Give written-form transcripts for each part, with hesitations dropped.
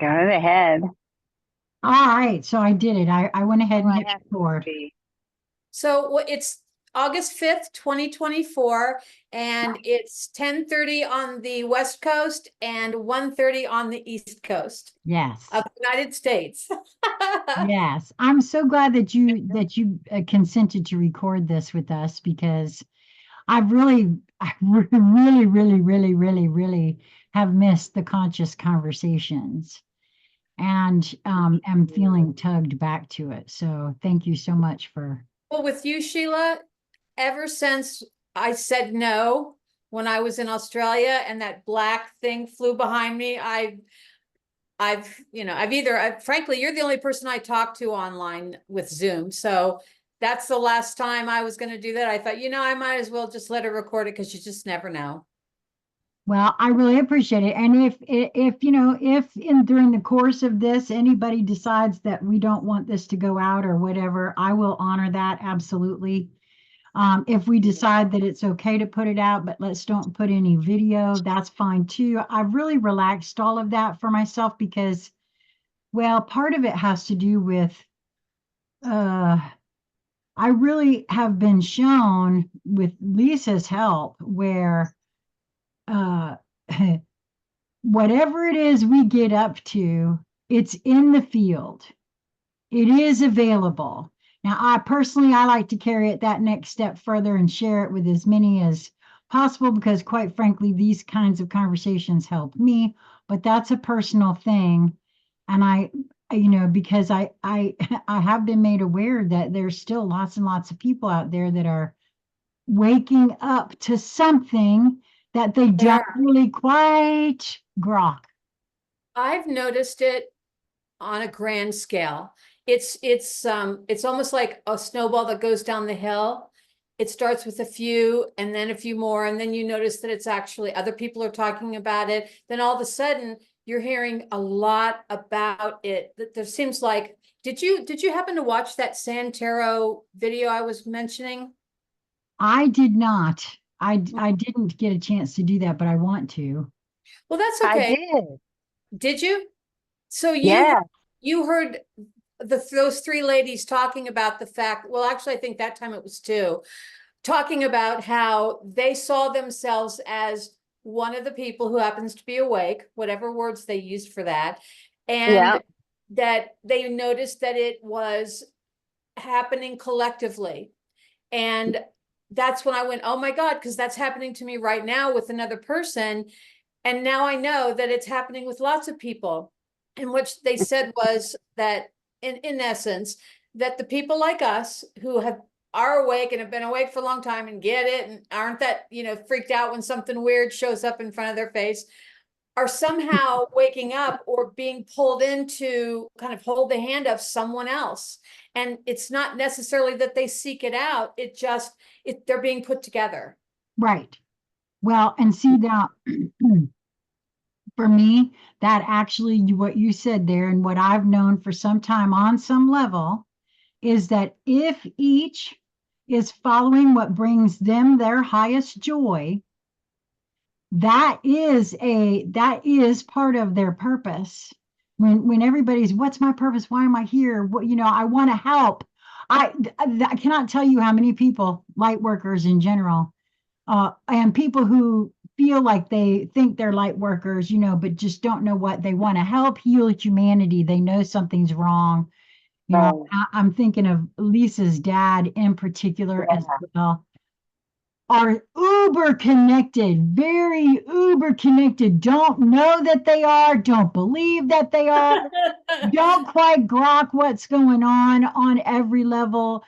Go ahead. All right, so I did it. I went ahead Oh, and I hit have to record. be. So it's August 5th, 2024, and it's 10:30 on the West Coast and 1:30 on the East Coast Yes, of the United States. yes. I'm so glad that you consented to record this with us because I really have missed the conscious conversations and am feeling tugged back to it. So thank you so much for. Well, with you, Sheila, ever since I said no when I was in Australia and that black thing flew behind me, frankly, you're the only person I talk to online with Zoom. So that's the last time I was going to do that. I thought, I might as well just let her record it because you just never know. Well, I really appreciate it. And if in during the course of this anybody decides that we don't want this to go out or whatever, I will honor that absolutely. If we decide that it's okay to put it out, but let's don't put any video, that's fine too. I've really relaxed all of that for myself because, well, part of it has to do with uh I really have been shown with Lisa's help where uh whatever it is we get up to, it's in the field. It is available. Now, I like to carry it that next step further and share it with as many as possible because, quite frankly, these kinds of conversations help me. But that's a personal thing, and because I I have been made aware that there's still lots and lots of people out there that are waking up to something that they They don't are. really quite grok. I've noticed it on a grand scale. It's almost like a snowball that goes down the hill. It starts with a few and then a few more, and then you notice that it's actually other people are talking about it. Then all of a sudden you're hearing a lot about it. There seems like, did you happen to watch that Santero video I was mentioning? I did not. I didn't get a chance to do that, but I want to. Well, that's I okay. did. Did you? So Yeah. you heard those three ladies talking about the fact, well, actually, I think that time it was two, talking about how they saw themselves as one of the people who happens to be awake, whatever words they used for that, Yeah. and that they noticed that it was happening collectively. And that's when I went, oh my God, because that's happening to me right now with another person. And now I know that it's happening with lots of people. And what they said was that in essence, that the people like us who are awake and have been awake for a long time and get it and aren't that, freaked out when something weird shows up in front of their face are somehow waking up or being pulled into kind of hold the hand of someone else. And it's not necessarily that they seek it out. They're being put together. Right. Well, and see now, for me, that actually what you said there and what I've known for some time on some level is that if each is following what brings them their highest joy, that is part of their purpose. When everybody's, what's my purpose? Why am I here? What, I want to help. I cannot tell you how many people, light workers in general, and people who feel like they think they're light workers, but just don't know what they want to help heal humanity. They know something's wrong. Right. I'm thinking of Lisa's dad in particular as Yeah. well. Are uber connected, very uber connected, don't know that they are, don't believe that they are, don't quite grok what's going on every level,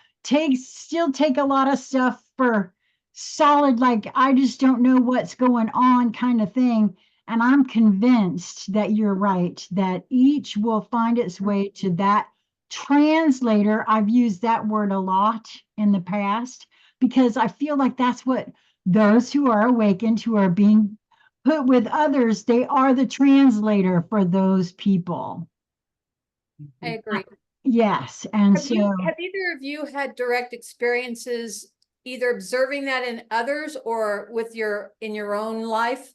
still take a lot of stuff for solid, like I just don't know what's going on kind of thing. And I'm convinced that you're right, that each will find its way to that translator. I've used that word a lot in the past because I feel like that's what those who are awakened, who are being put with others, they are the translator for those people. I agree. Yes. And so Have either of you had direct experiences either observing that in others or in your own life?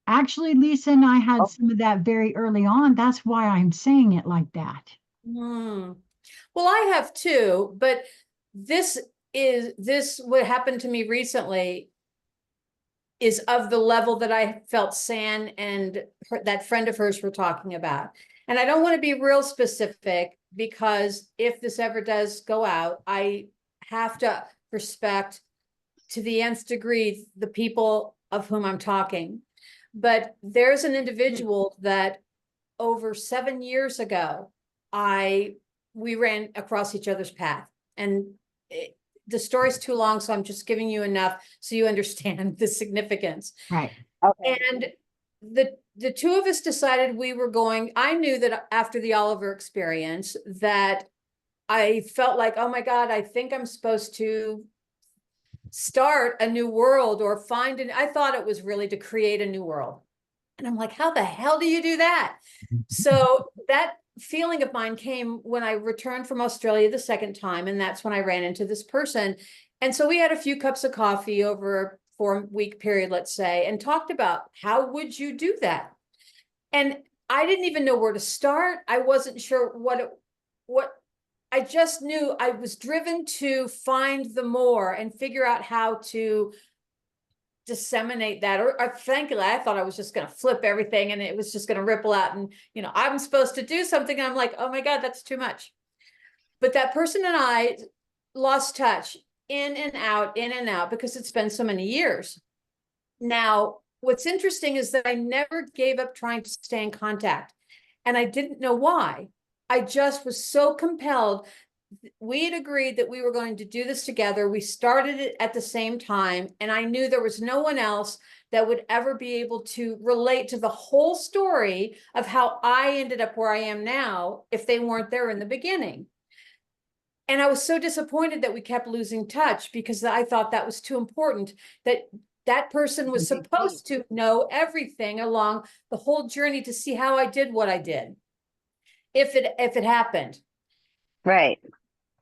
Actually, Lisa and I had Oh, some of that very early on. That's why I'm saying it like that. Hmm. Well, I have too, but this what happened to me recently is of the level that I felt San and that friend of hers were talking about. And I don't want to be real specific because if this ever does go out, I have to respect to the nth degree the people of whom I'm talking. But there's an individual that over 7 years ago, I we ran across each other's path. And it, the story's too long, so I'm just giving you enough so you understand the significance. Right. okay. And the two of us decided we were going. I knew that after the Oliver experience that I felt like, oh my God, I think I'm supposed to start a new world or find an, I thought it was really to create a new world. And I'm like, how the hell do you do that? So that feeling of mine came when I returned from Australia the second time. And that's when I ran into this person. And so we had a few cups of coffee over a 4-week period, let's say, and talked about how would you do that? And I didn't even know where to start. I wasn't sure what I just knew I was driven to find the more and figure out how to disseminate that. Or frankly, I thought I was just going to flip everything and it was just going to ripple out. And, I'm supposed to do something. And I'm like, oh my God, that's too much. But that person and I lost touch in and out because it's been so many years. Now, what's interesting is that I never gave up trying to stay in contact. And I didn't know why. I just was so compelled. We had agreed that we were going to do this together. We started it at the same time. And I knew there was no one else that would ever be able to relate to the whole story of how I ended up where I am now if they weren't there in the beginning. And I was so disappointed that we kept losing touch because I thought that was too important, that that person was supposed to know everything along the whole journey to see how I did what I did, if it happened. Right.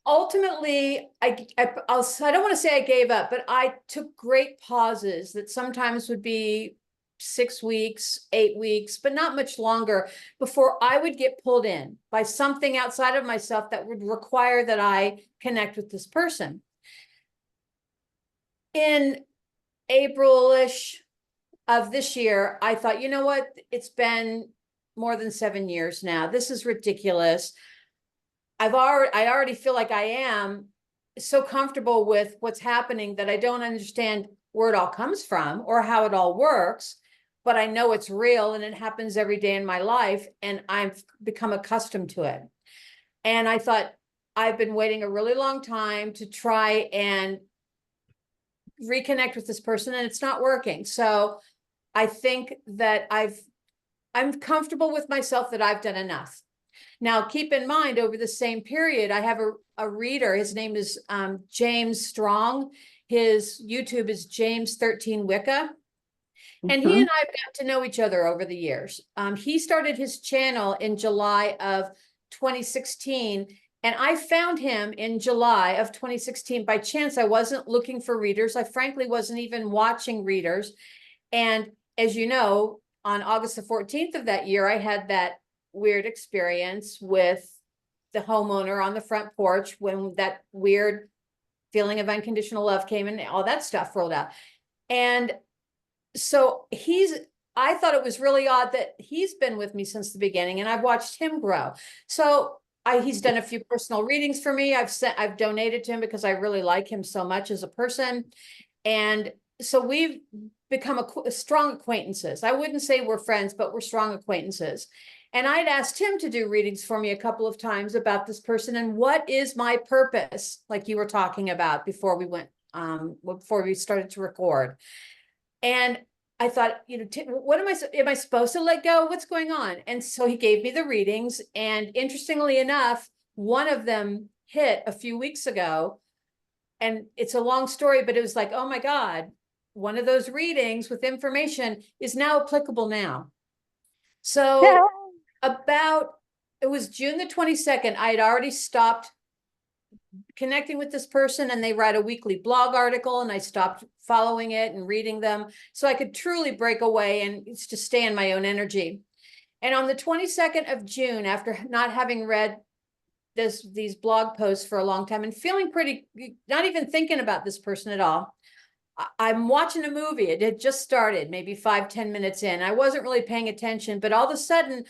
Ultimately, I don't want to say I gave up, but I took great pauses that sometimes would be 6 weeks, 8 weeks, but not much longer before I would get pulled in by something outside of myself that would require that I connect with this person. In April-ish of this year, I thought, you know what? It's been more than 7 years now. This is ridiculous. I already feel like I am so comfortable with what's happening that I don't understand where it all comes from or how it all works, but I know it's real and it happens every day in my life and I've become accustomed to it. And I thought, I've been waiting a really long time to try and reconnect with this person and it's not working. So I think that I'm comfortable with myself that I've done enough. Now, keep in mind, over the same period, I have a reader. His name is James Strong. His YouTube is James 13 Wicca. And he Mhm. and I have got to know each other over the years. He started his channel in July of 2016. And I found him in July of 2016 by chance. I wasn't looking for readers. I frankly wasn't even watching readers. And as you know, on August the 14th of that year, I had that weird experience with the homeowner on the front porch when that weird feeling of unconditional love came and all that stuff rolled out. And so I thought it was really odd that he's been with me since the beginning and I've watched him grow. So he's done a few personal readings for me. I've donated to him because I really like him so much as a person. And so we've become strong acquaintances. I wouldn't say we're friends, but we're strong acquaintances. And I'd asked him to do readings for me a couple of times about this person and what is my purpose, like you were talking about before before we started to record. And I thought, what am I supposed to let go? What's going on? And so he gave me the readings. And interestingly enough, one of them hit a few weeks ago. And it's a long story, but it was like, oh my God, one of those readings with information is now applicable now. So it was June the 22nd. I had already stopped connecting with this person and they write a weekly blog article, and I stopped following it and reading them so I could truly break away and just stay in my own energy. And on the 22nd of June, after not having read these blog posts for a long time and feeling pretty, not even thinking about this person at all, I'm watching a movie. It had just started, maybe 5-10 minutes in. I wasn't really paying attention, but all of a sudden,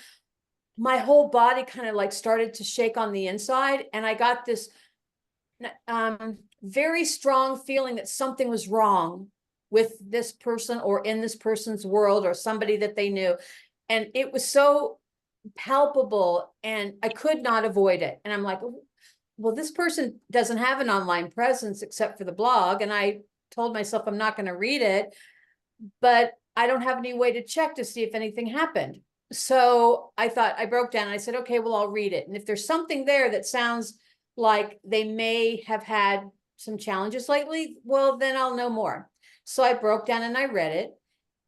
my whole body kind of like started to shake on the inside. And I got this very strong feeling that something was wrong with this person or in this person's world or somebody that they knew. And it was so palpable and I could not avoid it. And I'm like, well, this person doesn't have an online presence except for the blog. And I told myself I'm not going to read it, but I don't have any way to check to see if anything happened. So I thought, I broke down and I said, okay, well, I'll read it. And if there's something there that sounds like they may have had some challenges lately, well, then I'll know more. So I broke down and I read it,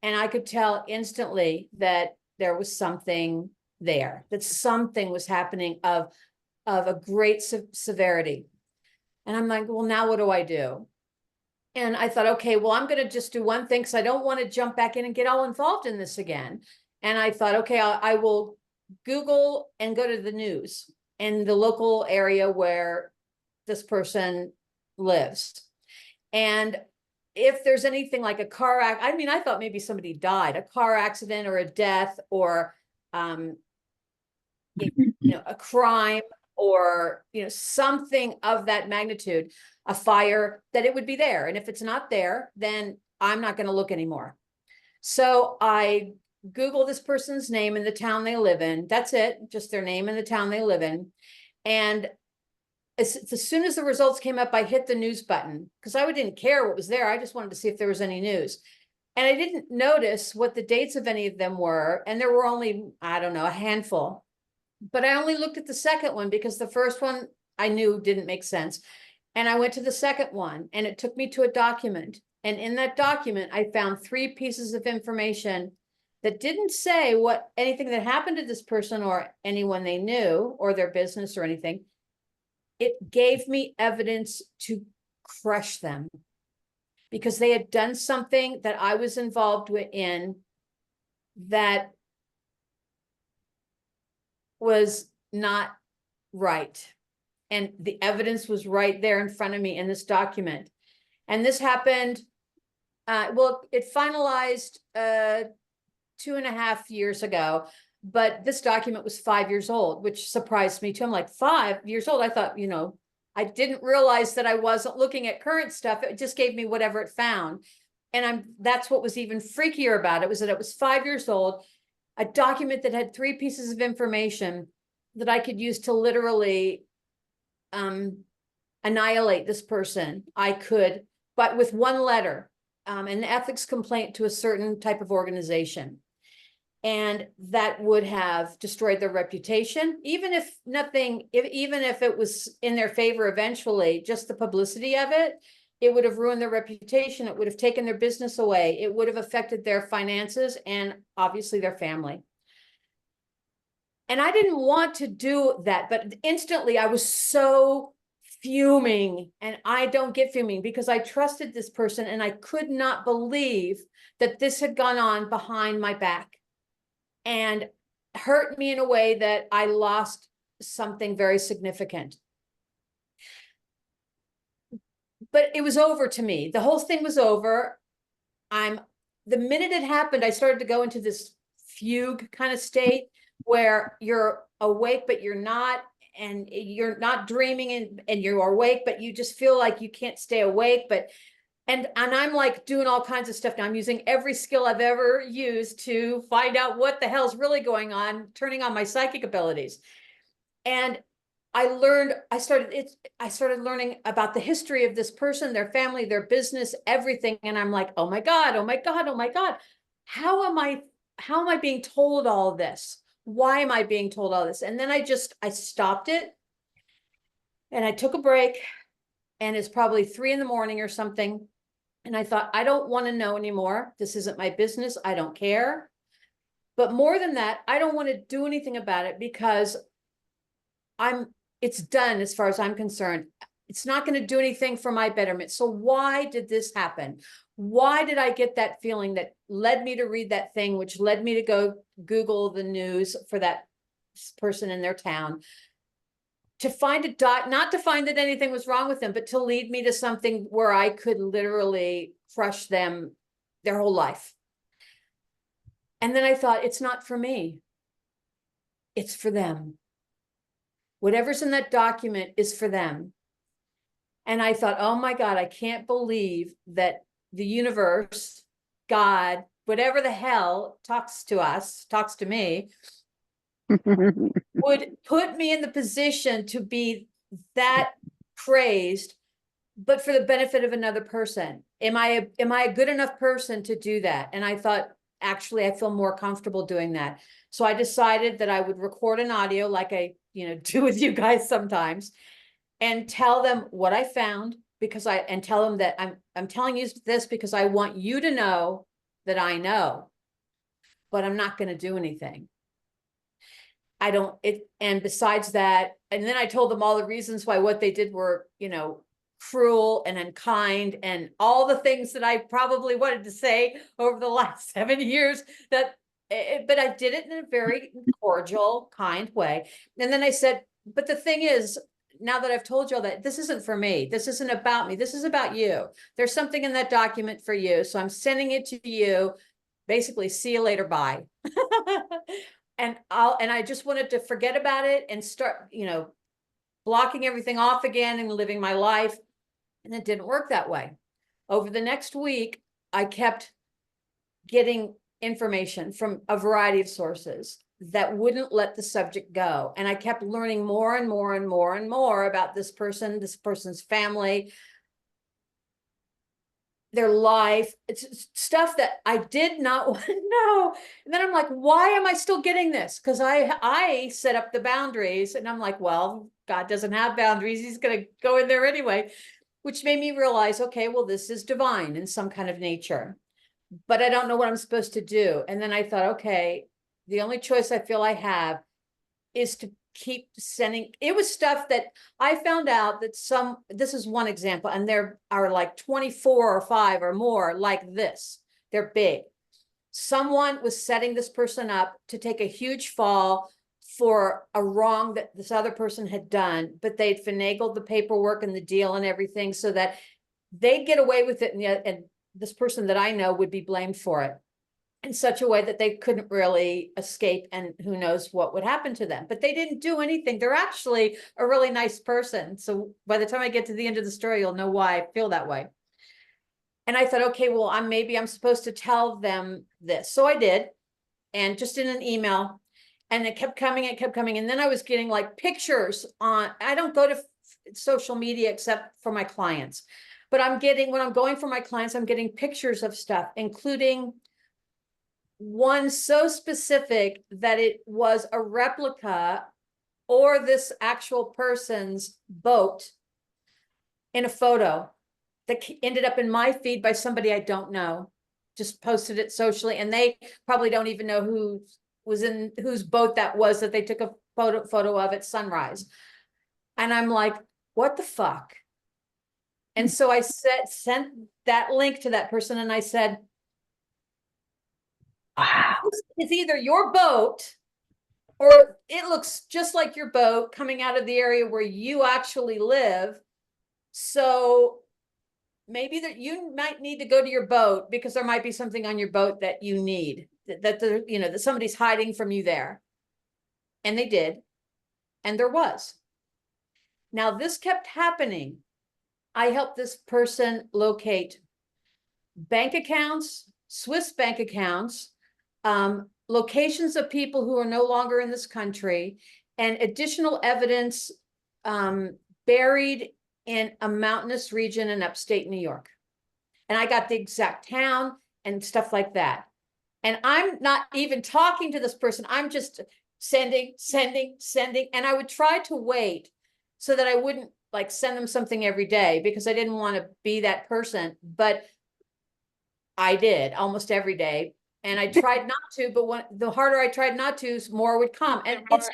and I could tell instantly that there was something there, that something was happening of a great severity. And I'm like, well, now what do I do? And I thought, okay, well, I'm going to just do one thing because I don't want to jump back in and get all involved in this again. And I thought, okay, I will Google and go to the news in the local area where this person lives. And if there's anything like a car accident, I mean, I thought maybe somebody died, a car accident or a death or, a crime or, something of that magnitude, a fire, that it would be there. And if it's not there, then I'm not going to look anymore. So I Google this person's name and the town they live in. That's it, just their name and the town they live in. And as soon as the results came up, I hit the news button because I didn't care what was there. I just wanted to see if there was any news. And I didn't notice what the dates of any of them were. And there were only, I don't know, a handful. But I only looked at the second one because the first one I knew didn't make sense. And I went to the second one and it took me to a document. And in that document, I found 3 pieces of information that didn't say anything that happened to this person or anyone they knew or their business or anything. It gave me evidence to crush them because they had done something that I was involved in that was not right. And the evidence was right there in front of me in this document. And this happened, it finalized 2.5 years ago, but this document was 5 years old, which surprised me too. I'm like, 5 years old? I thought, I didn't realize that I wasn't looking at current stuff. It just gave me whatever it found. And that's what was even freakier about it, was that it was 5 years old, a document that had 3 pieces of information that I could use to literally annihilate this person. I could, but with one letter, an ethics complaint to a certain type of organization. And that would have destroyed their reputation, even if it was in their favor eventually, just the publicity of it, it would have ruined their reputation. It would have taken their business away. It would have affected their finances and obviously their family. And I didn't want to do that, but instantly I was so fuming, and I don't get fuming because I trusted this person and I could not believe that this had gone on behind my back and hurt me in a way that I lost something very significant. But it was over to me. The whole thing was over. The minute it happened, I started to go into this fugue kind of state where you're awake, but you're not, and you're not dreaming and you're awake, but you just feel like you can't stay awake. And I'm like doing all kinds of stuff now. I'm using every skill I've ever used to find out what the hell's really going on, turning on my psychic abilities. And I started learning about the history of this person, their family, their business, everything. And I'm like, oh my God, oh my God, oh my God. How am I being told all this? Why am I being told all this? And then I stopped it and I took a break, and it's probably 3 in the morning or something. And I thought, I don't want to know anymore. This isn't my business. I don't care. But more than that, I don't want to do anything about it because it's done as far as I'm concerned. it's not going to do anything for my betterment. So why did this happen? Why did I get that feeling that led me to read that thing, which led me to go Google the news for that person in their town, to find a not to find that anything was wrong with them, but to lead me to something where I could literally crush them their whole life. And then I thought, it's not for me. It's for them. Whatever's in that document is for them. And I thought, oh my God, I can't believe that the universe, God, whatever the hell talks to us, talks to me, would put me in the position to be that crazed, but for the benefit of another person. Am I a good enough person to do that? And I thought, actually, I feel more comfortable doing that. So I decided that I would record an audio like I, do with you guys sometimes, and tell them what I found, and tell them that I'm telling you this because I want you to know that I know, but I'm not going to do anything. And besides that, and then I told them all the reasons why what they did were, cruel and unkind and all the things that I probably wanted to say over the last 7 years, but I did it in a very cordial, kind way. And then I said, but the thing is, now that I've told you all that, this isn't for me. This isn't about me. This is about you. There's something in that document for you. So I'm sending it to you. Basically, see you later. Bye. And I just wanted to forget about it and start, blocking everything off again and living my life. And it didn't work that way. Over the next week, I kept getting information from a variety of sources that wouldn't let the subject go. And I kept learning more and more and more and more about this person's family, their life. It's stuff that I did not want to know. And then I'm like, why am I still getting this? Because I set up the boundaries, and I'm like, well, God doesn't have boundaries. He's going to go in there anyway, which made me realize, okay, well, this is divine in some kind of nature, but I don't know what I'm supposed to do. And then I thought, okay, the only choice I feel I have is to keep sending. It was stuff that I found out that this is one example, and there are like 24 or 5 or more like this. They're big. Someone was setting this person up to take a huge fall for a wrong that this other person had done, but they'd finagled the paperwork and the deal and everything so that they'd get away with it, and this person that I know would be blamed for it in such a way that they couldn't really escape, and who knows what would happen to them. But they didn't do anything. They're actually a really nice person. So by the time I get to the end of the story, you'll know why I feel that way. And I thought, okay, well, maybe I'm supposed to tell them this. So I did, and just in an email, and it kept coming, and then I was getting like pictures I don't go to social media except for my clients, but when I'm going for my clients, I'm getting pictures of stuff, including one so specific that it was a replica or this actual person's boat in a photo that ended up in my feed by somebody I don't know, just posted it socially, and they probably don't even know whose boat that was that they took a photo of at sunrise. And I'm like, what the fuck? And so I sent that link to that person, and I said, wow, it's either your boat or it looks just like your boat coming out of the area where you actually live. So maybe that you might need to go to your boat, because there might be something on your boat that you need, that somebody's hiding from you there. And they did. And there was. Now this kept happening. I helped this person locate bank accounts, Swiss bank accounts, locations of people who are no longer in this country, and additional evidence buried in a mountainous region in upstate New York. And I got the exact town and stuff like that. And I'm not even talking to this person. I'm just sending. And I would try to wait so that I wouldn't like send them something every day, because I didn't want to be that person. But I did almost every day. And I tried not to, but the harder I tried not to, more would come. And it's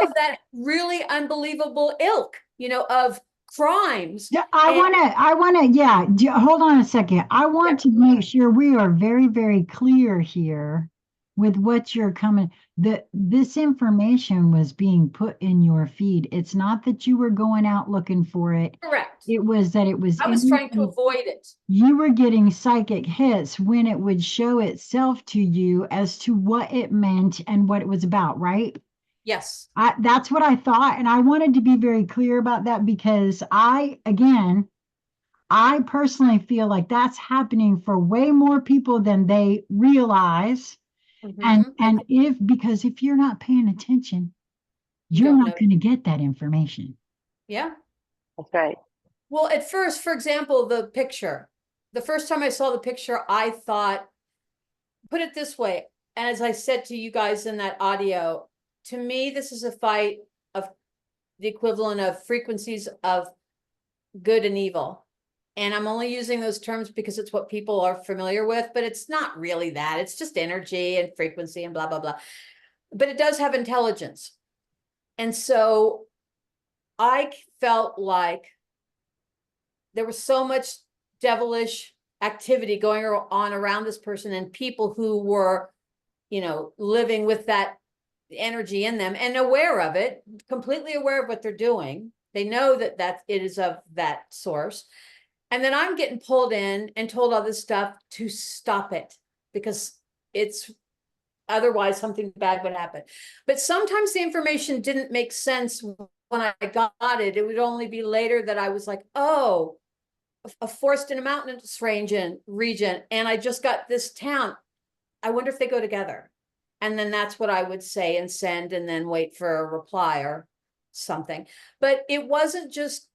of that really unbelievable ilk, of crimes. Yeah, And hold on a second. I yeah, want to make sure we are very, very clear here with what you're coming. This information was being put in your feed. It's not that you were going out looking for it. correct. It was that it was I in was your trying to feed. avoid it. You were getting psychic hits when it would show itself to you as to what it meant and what it was about, right? Yes. That's what I thought. And I wanted to be very clear about that because I personally feel like that's happening for way more people than they realize. And because if you're not paying attention, You you're don't not know. going to get that information. Yeah. That's right. Well, at first, for example, the first time I saw the picture, I thought, put it this way, as I said to you guys in that audio, to me, this is a fight of the equivalent of frequencies of good and evil. And I'm only using those terms because it's what people are familiar with, but it's not really that. It's just energy and frequency and blah, blah, blah. But it does have intelligence. And so I felt like there was so much devilish activity going on around this person and people who were, living with that energy in them and aware of it, completely aware of what they're doing. They know that it is of that source. And then I'm getting pulled in and told all this stuff to stop it because it's otherwise something bad would happen. But sometimes the information didn't make sense when I got it. It would only be later that I was like, oh, a forest in a mountainous region, and I just got this town. I wonder if they go together. And then that's what I would say and send and then wait for a reply or something. But it wasn't just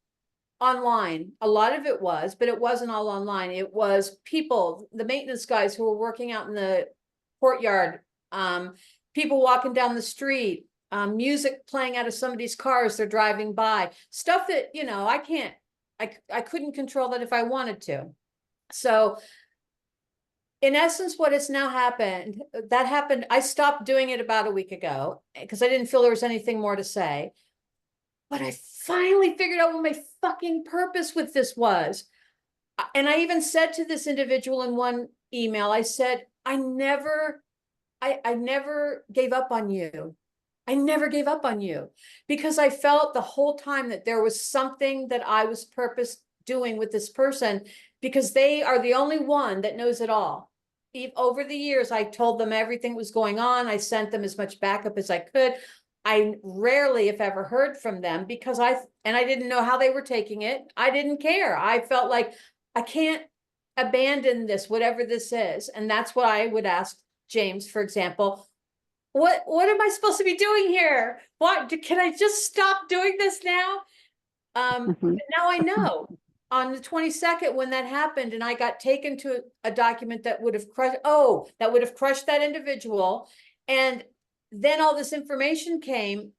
online. A lot of it was, but it wasn't all online. It was people, the maintenance guys who were working out in the courtyard, people walking down the street, music playing out of somebody's cars they're driving by, stuff that, I couldn't control that if I wanted to. So in essence, what has now happened, I stopped doing it about a week ago because I didn't feel there was anything more to say. But I finally figured out what my fucking purpose with this was. And I even said to this individual in one email, I said, I never gave up on you. I never gave up on you because I felt the whole time that there was something that I was purpose doing with this person because they are the only one that knows it all. Over the years, I told them everything was going on. I sent them as much backup as I could. I rarely, if ever, heard from them because I didn't know how they were taking it. I didn't care. I felt like I can't abandon this, whatever this is. And that's what I would ask James, for example. What am I supposed to be doing here? Can I just stop doing this now? But now I know. On the 22nd, when that happened, and I got taken to a document that would have crushed that individual, and then all this information came.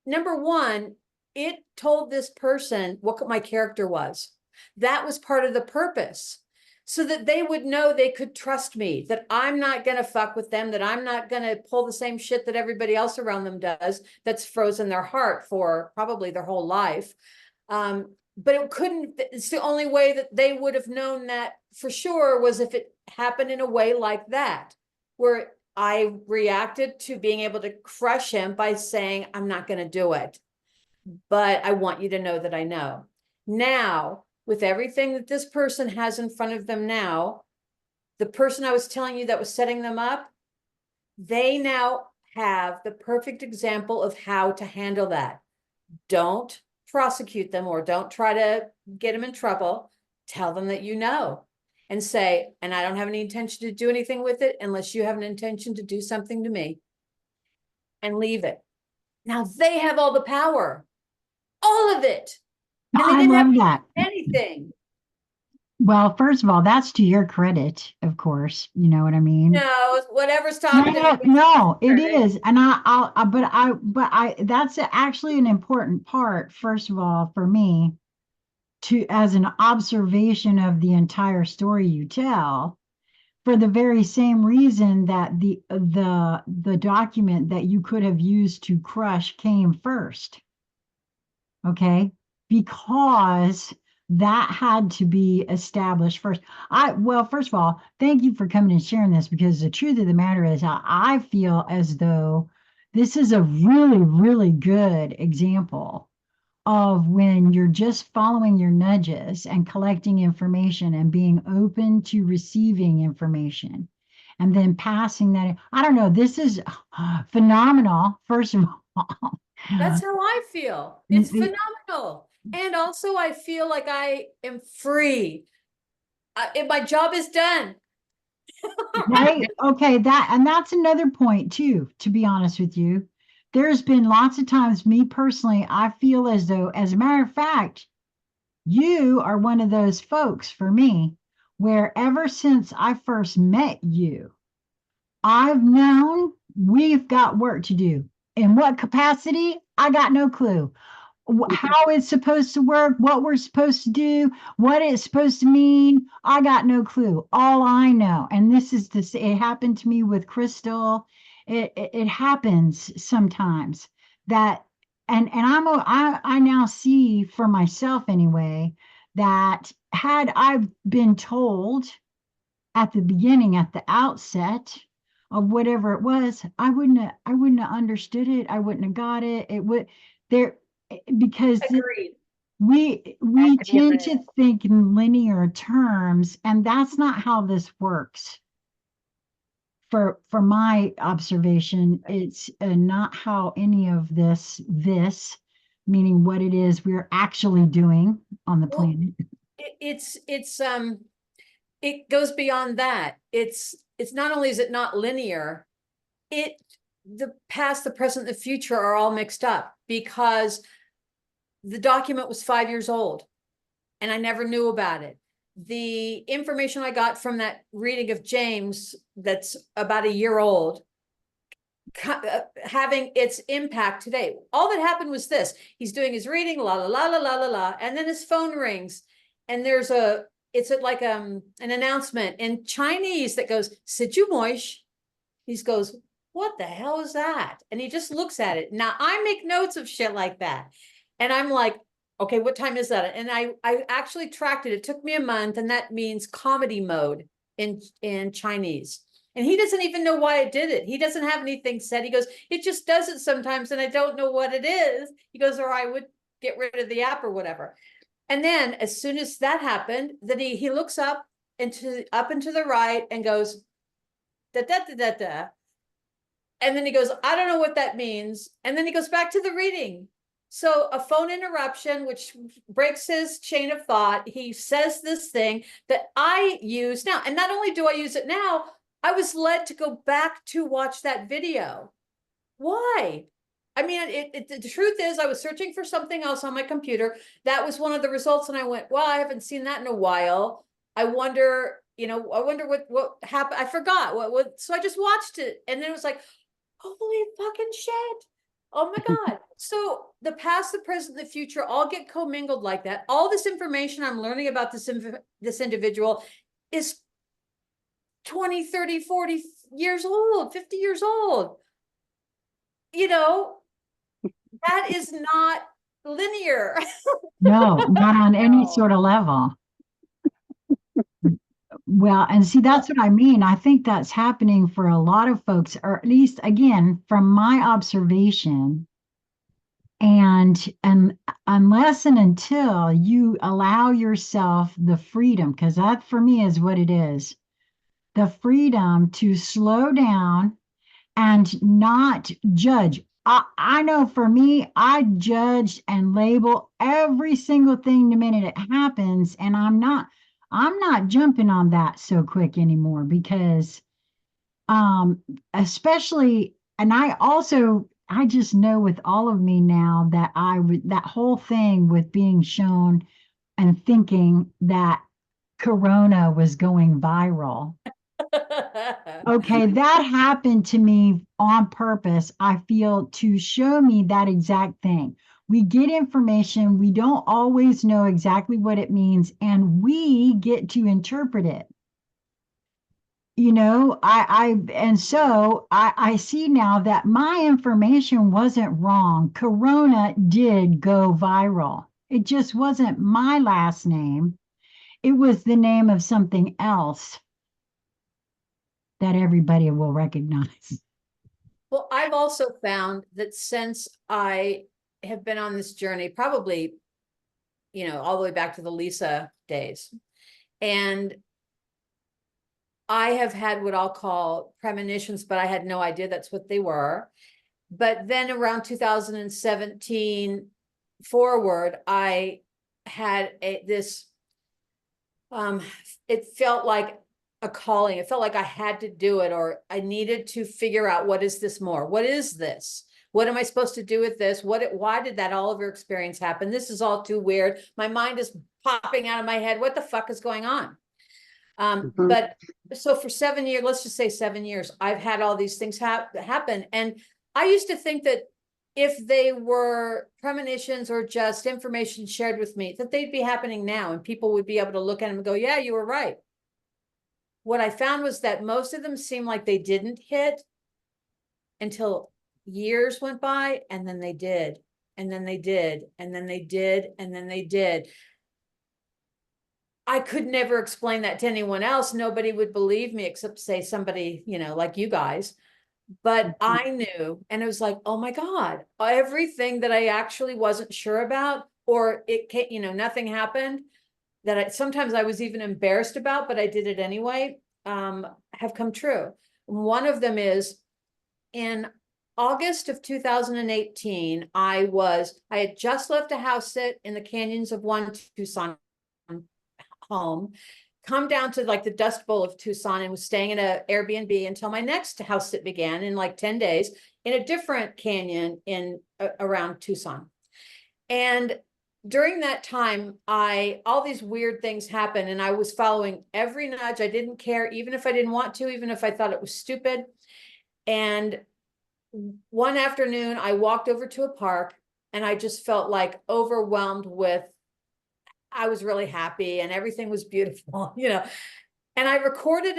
Number one, it told this person what my character was. That was part of the purpose, so that they would know they could trust me, that I'm not going to fuck with them, that I'm not going to pull the same shit that everybody else around them does that's frozen their heart for probably their whole life. But it's the only way that they would have known that for sure was if it happened in a way like that, where I reacted to being able to crush him by saying, I'm not going to do it, but I want you to know that I know. Now, with everything that this person has in front of them now, the person I was telling you that was setting them up, they now have the perfect example of how to handle that. Don't prosecute them or don't try to get them in trouble. Tell them that and say, and I don't have any intention to do anything with it unless you have an intention to do something to me, and leave it. Now they have all the power, all of it. And they I didn't have love that. anything. Well, first of all, that's to your credit, of course. You know what I mean? No, whatever's talking to me. No, it is. And that's actually an important part, first of all, for me as an observation of the entire story you tell, for the very same reason that the document that you could have used to crush came first. Okay. because that had to be established first. Well, first of all, thank you for coming and sharing this, because the truth of the matter is, I feel as though this is a really, really good example of when you're just following your nudges and collecting information and being open to receiving information and then passing that. I don't know. This is phenomenal, first of all. That's how I feel. It's phenomenal. And also I feel like I am free. My job is done. Right? Okay, that's another point too, to be honest with you. There's been lots of times, me personally, I feel as though, as a matter of fact, you are one of those folks for me, where ever since I first met you, I've known we've got work to do. In what capacity? I got no clue. How it's supposed to work, what we're supposed to do, what it's supposed to mean. I got no clue. All I know, and this is this, it happened to me with Crystal. It happens sometimes that, and I now see for myself anyway, that had I been told at the beginning, at the outset of whatever it was, I wouldn't have understood it. I wouldn't have got it. It would there because Agreed. we tend to think in linear terms, and that's not how this works. For my observation, it's not how any of this, meaning what it is we're actually doing on the Well, planet. it goes beyond that. It's not only is it not linear, it the past, the present, the future are all mixed up because the document was 5 years old and I never knew about it. The information I got from that reading of James that's about a year old, having its impact today. All that happened was this: he's doing his reading, la la la la la la la, and then his phone rings, and it's like an announcement in Chinese that goes "Siju Moish." He goes, "What the hell is that?" And he just looks at it. Now I make notes of shit like that, and I'm like, okay, what time is that? And I actually tracked it. It took me a month, and that means comedy mode in Chinese. And he doesn't even know why it did it. He doesn't have anything said. He goes, it just does it sometimes, and I don't know what it is. He goes, or I would get rid of the app or whatever. And then as soon as that happened, then he looks up and to the right and goes, da da da da da. And then he goes, I don't know what that means. And then he goes back to the reading. So a phone interruption, which breaks his chain of thought. He says this thing that I use now. And not only do I use it now, I was led to go back to watch that video. Why? I mean, the truth is, I was searching for something else on my computer. That was one of the results. And I went, well, I haven't seen that in a while. I wonder what happened. I forgot what, so I just watched it. And then it was like, holy fucking shit. Oh my God. So the past, the present, the future all get commingled like that. All this information I'm learning about this individual is 20, 30, 40 years old, 50 years old. You know, that is not linear. No, not on any sort of level. Well, and see, that's what I mean. I think that's happening for a lot of folks, or at least, again, from my observation. And unless and until you allow yourself the freedom, because that for me is what it is, the freedom to slow down and not judge. I know for me, I judge and label every single thing the minute it happens, and I'm not jumping on that so quick anymore, because especially, and I just know with all of me now that I would, that whole thing with being shown and thinking that Corona was going viral. Okay, that happened to me on purpose, I feel, to show me that exact thing. We get information, we don't always know exactly what it means, and we get to interpret it. And so I see now that my information wasn't wrong. Corona did go viral. It just wasn't my last name. It was the name of something else that everybody will recognize. Well, I've also found that since I have been on this journey, probably, all the way back to the Lisa days, and I have had what I'll call premonitions, but I had no idea that's what they were. But then around 2017 forward, I had this, it felt like a calling. It felt like I had to do it, or I needed to figure out, what is this more? What is this? What am I supposed to do with this? Why did that Oliver experience happen? This is all too weird. My mind is popping out of my head. What the fuck is going on? But so for 7 years, let's just say 7 years, I've had all these things happen. And I used to think that if they were premonitions or just information shared with me, that they'd be happening now and people would be able to look at them and go, yeah, you were right. What I found was that most of them seemed like they didn't hit until years went by, and then they did, and then they did, and then they did, and then they did. I could never explain that to anyone else. Nobody would believe me except say somebody, like you guys. But I knew, and it was like, oh my God, everything that I actually wasn't sure about, or it can't, nothing happened that sometimes I was even embarrassed about, but I did it anyway, have come true. One of them is in August of 2018, I had just left a house sit in the canyons of Tucson home, come down to like the Dust Bowl of Tucson, and was staying in an Airbnb until my next house sit began in like 10 days in a different canyon in around Tucson. And during that time, all these weird things happened, and I was following every nudge. I didn't care, even if I didn't want to, even if I thought it was stupid. And one afternoon, I walked over to a park, and I just felt like overwhelmed with, I was really happy and everything was beautiful, and I recorded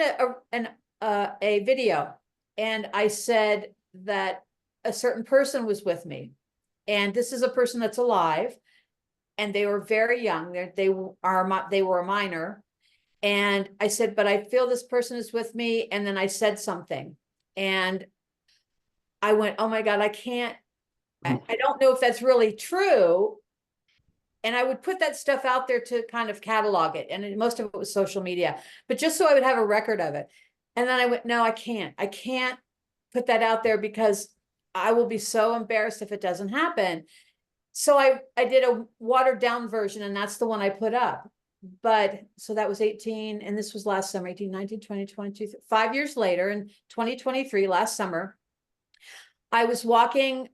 a video, and I said that a certain person was with me, and this is a person that's alive, and they were very young. They were a minor, and I said, but I feel this person is with me, and then I said something, and I went, oh my God, I can't. I don't know if that's really true. And I would put that stuff out there to kind of catalog it. And most of it was social media, but just so I would have a record of it. And then I went, no, I can't put that out there because I will be so embarrassed if it doesn't happen. So I did a watered down version, and that's the one I put up. But so that was 18, and this was last summer, 18, 19, 20, 22, 5 years later in 2023, last summer, I was walking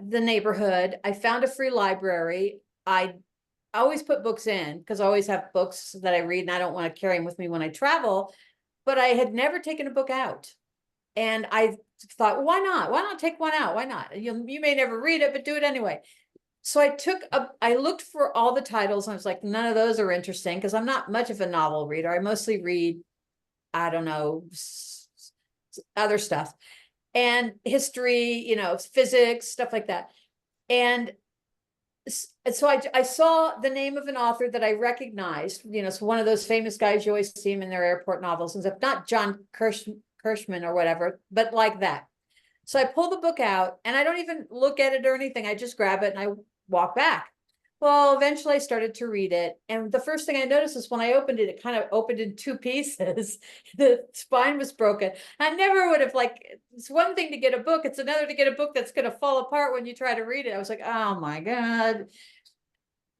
the neighborhood. I found a free library. I always put books in because I always have books that I read, and I don't want to carry them with me when I travel, but I had never taken a book out. And I thought, well, why not? Why not take one out? Why not? You may never read it, but do it anyway. So I looked for all the titles, and I was like, none of those are interesting because I'm not much of a novel reader. I mostly read, I don't know, other stuff, and history, physics, stuff like that. And so I saw the name of an author that I recognized, so one of those famous guys, you always see him in their airport novels and stuff, not John Kirschman or whatever, but like that. So I pull the book out, and I don't even look at it or anything. I just grab it and I walk back. Well, eventually I started to read it. And the first thing I noticed is when I opened it, it kind of opened in two pieces. The spine was broken. I never would have, it's one thing to get a book. It's another to get a book that's going to fall apart when you try to read it. I was like, oh my God.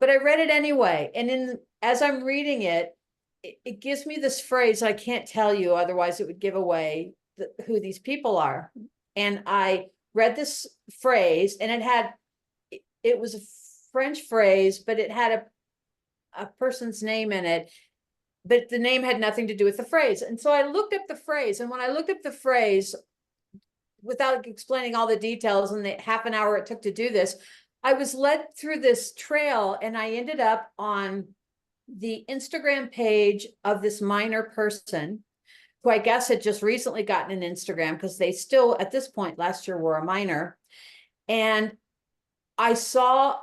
But I read it anyway. And as I'm reading it, it gives me this phrase I can't tell you, otherwise it would give away who these people are. And I read this phrase, and it was a French phrase, but it had a person's name in it, but the name had nothing to do with the phrase. And so I looked up the phrase, and when I looked up the phrase, without explaining all the details in the half an hour it took to do this, I was led through this trail, and I ended up on the Instagram page of this minor person who I guess had just recently gotten an Instagram, because they still, at this point last year, were a minor. And I saw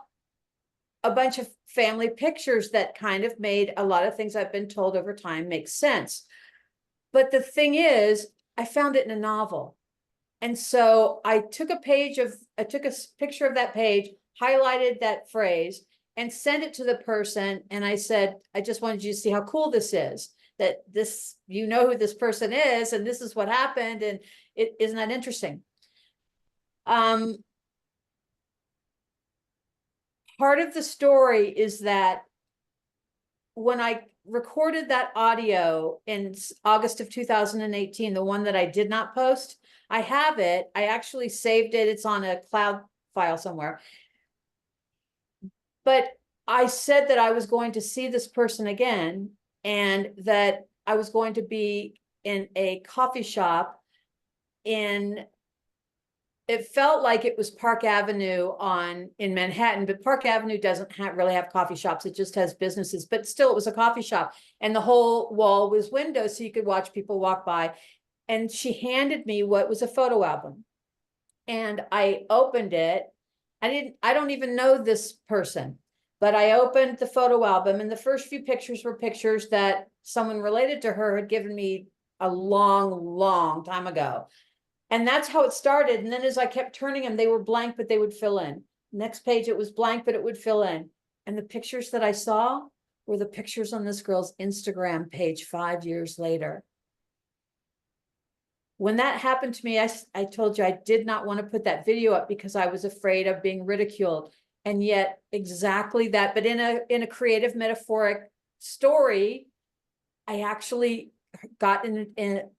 a bunch of family pictures that kind of made a lot of things I've been told over time make sense. But the thing is, I found it in a novel. And so I took a picture of that page, highlighted that phrase, and sent it to the person. And I said, I just wanted you to see how cool this is, that this, you know who this person is, and this is what happened. And it isn't that interesting. Part of the story is that when I recorded that audio in August of 2018, the one that I did not post, I have it. I actually saved it. It's on a cloud file somewhere. But I said that I was going to see this person again, and that I was going to be in a coffee shop it felt like it was Park Avenue in Manhattan, but Park Avenue doesn't really have coffee shops. It just has businesses, but still it was a coffee shop, and the whole wall was windows so you could watch people walk by. And she handed me what was a photo album, and I opened it. I don't even know this person, but I opened the photo album, and the first few pictures were pictures that someone related to her had given me a long time ago. And that's how it started. And then as I kept turning them, they were blank, but they would fill in. Next page, it was blank, but it would fill in. And the pictures that I saw were the pictures on this girl's Instagram page 5 years later. When that happened to me, I told you I did not want to put that video up because I was afraid of being ridiculed. And yet exactly that, but in a creative metaphoric story, I actually got in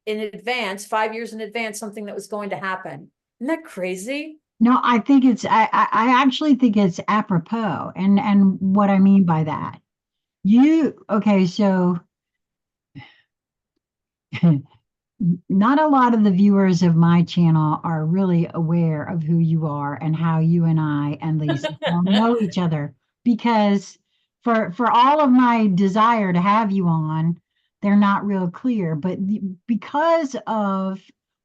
advance, 5 years in advance, something that was going to happen. Isn't that crazy? No, I think I actually think it's apropos. And what I mean by that, okay, so not a lot of the viewers of my channel are really aware of who you are and how you and I and Lisa all know each other, because for all of my desire to have you on, they're not real clear. But because of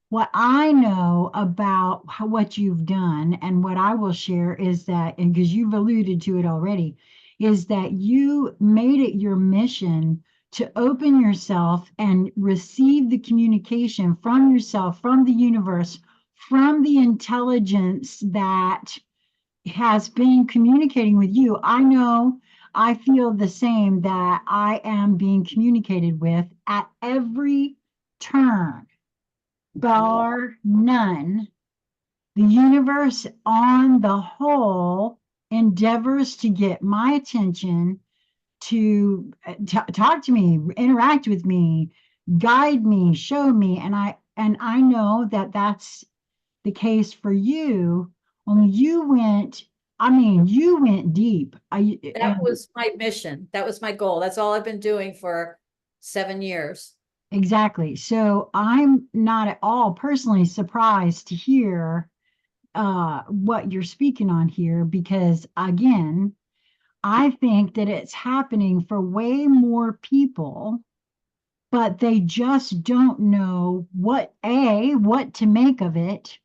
what I know about what you've done, and what I will share is that, and because you've alluded to it already, is that you made it your mission to open yourself and receive the communication from yourself, from the universe, from the intelligence that has been communicating with you. I know I feel the same, that I am being communicated with at every turn, bar none. The universe, on the whole, endeavors to get my attention, to talk to me, interact with me, guide me, show me. And I know that that's the case for you. Only you went deep. That was my mission. That was my goal. That's all I've been doing for 7 years. Exactly. So I'm not at all personally surprised to hear what you're speaking on here, because again, I think that it's happening for way more people, but they just don't know what to make of it.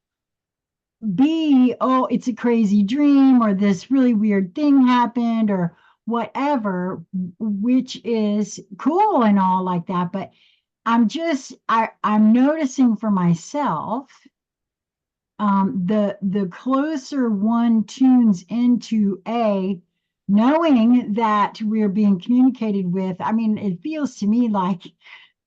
B, oh, it's a crazy dream, or this really weird thing happened, or whatever, which is cool and all like that. But I'm noticing for myself, the closer one tunes into knowing that we're being communicated with. I mean, it feels to me like,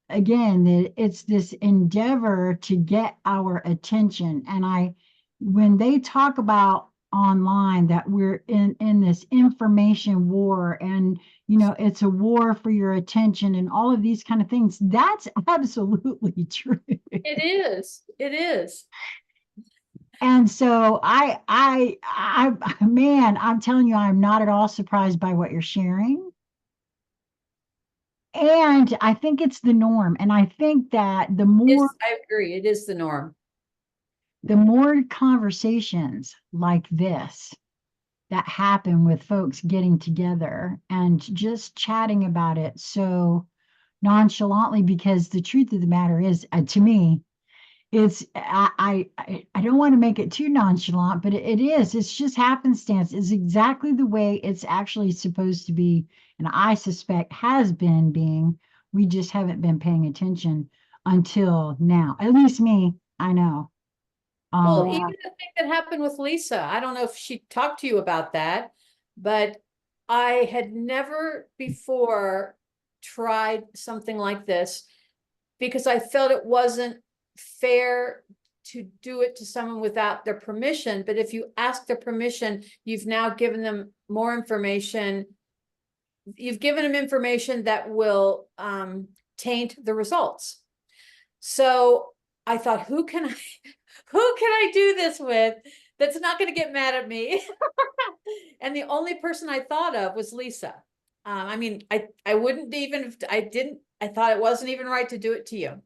again, that it's this endeavor to get our attention. And when they talk about online that we're in this information war, and it's a war for your attention and all of these kind of things, that's absolutely true. It is. It is. And so man, I'm telling you, I'm not at all surprised by what you're sharing. And I think it's the norm. And I think that I agree. It is the norm. The more conversations like this that happen with folks getting together and just chatting about it so nonchalantly, because the truth of the matter is, to me, It's I don't want to make it too nonchalant, but it is. It's just happenstance. It's exactly the way it's actually supposed to be, and I suspect has been being. We just haven't been paying attention until now. At least me, I know. Well, Um, even Yeah. the thing that happened with Lisa, I don't know if she talked to you about that, but I had never before tried something like this because I felt it wasn't fair to do it to someone without their permission. But if you ask their permission, you've now given them more information. You've given them information that will taint the results. So I thought, who can I, who can I do this with that's not going to get mad at me? And the only person I thought of was Lisa. I mean, I wouldn't even if I didn't, I thought it wasn't even right to do it to you,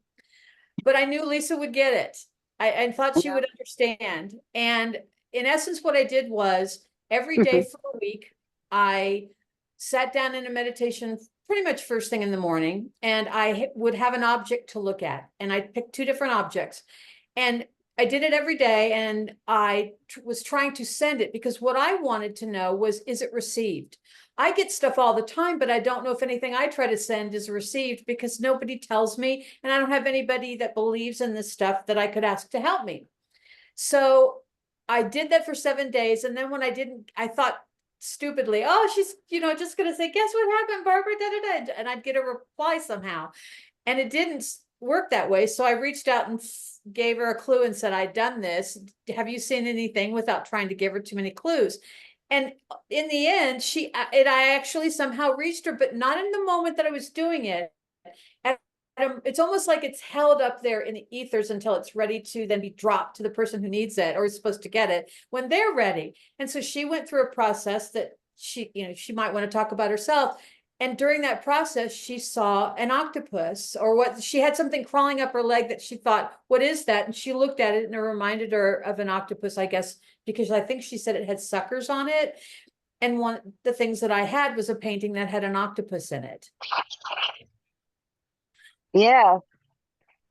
but I knew Lisa would get it. I thought she Yeah. would understand. And in essence, what I did was every day for a week, I sat down in a meditation pretty much first thing in the morning, and I would have an object to look at, and I'd pick two different objects. And I did it every day, and I was trying to send it because what I wanted to know was, is it received? I get stuff all the time, but I don't know if anything I try to send is received because nobody tells me, and I don't have anybody that believes in this stuff that I could ask to help me. So I did that for 7 days. And then when I didn't, I thought stupidly, oh, she's, just going to say, guess what happened, Barbara? Da, da, da. And I'd get a reply somehow. And it didn't work that way. So I reached out and gave her a clue and said, I'd done this. Have you seen anything, without trying to give her too many clues? And in the end, I actually somehow reached her, but not in the moment that I was doing it. And it's almost like it's held up there in the ethers until it's ready to then be dropped to the person who needs it or is supposed to get it when they're ready. And so she went through a process that she might want to talk about herself. And during that process, she saw an octopus, or what she had something crawling up her leg that she thought, what is that? And she looked at it and it reminded her of an octopus, I guess, because I think she said it had suckers on it. And one of the things that I had was a painting that had an octopus in it. Yeah.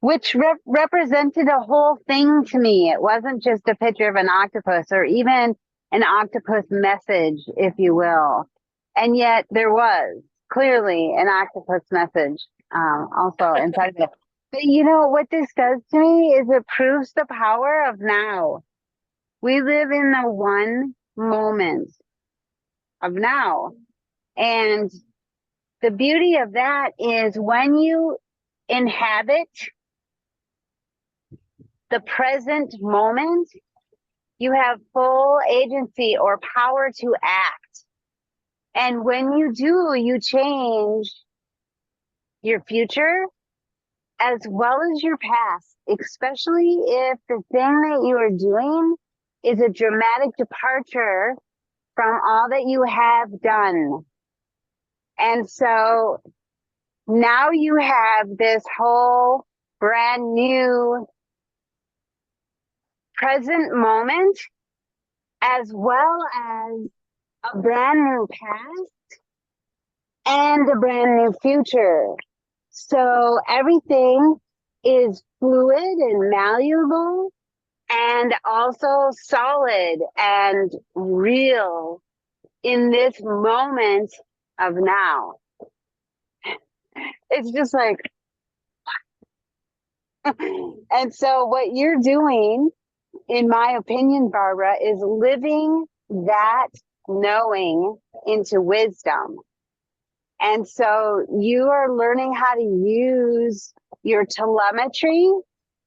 Which represented a whole thing to me. It wasn't just a picture of an octopus or even an octopus message, if you will. And yet there was clearly an octopus message also inside of it. But you know what this does to me is it proves the power of now. We live in the one moment of now. And the beauty of that is when you inhabit the present moment, you have full agency or power to act. And when you do, you change your future as well as your past, especially if the thing that you are doing is a dramatic departure from all that you have done. And so now you have this whole brand new present moment, as well as a brand new past and a brand new future. So everything is fluid and malleable and also solid and real in this moment of now. It's just like, and so what you're doing, in my opinion, Barbara, is living that knowing into wisdom. And so you are learning how to use your telemetry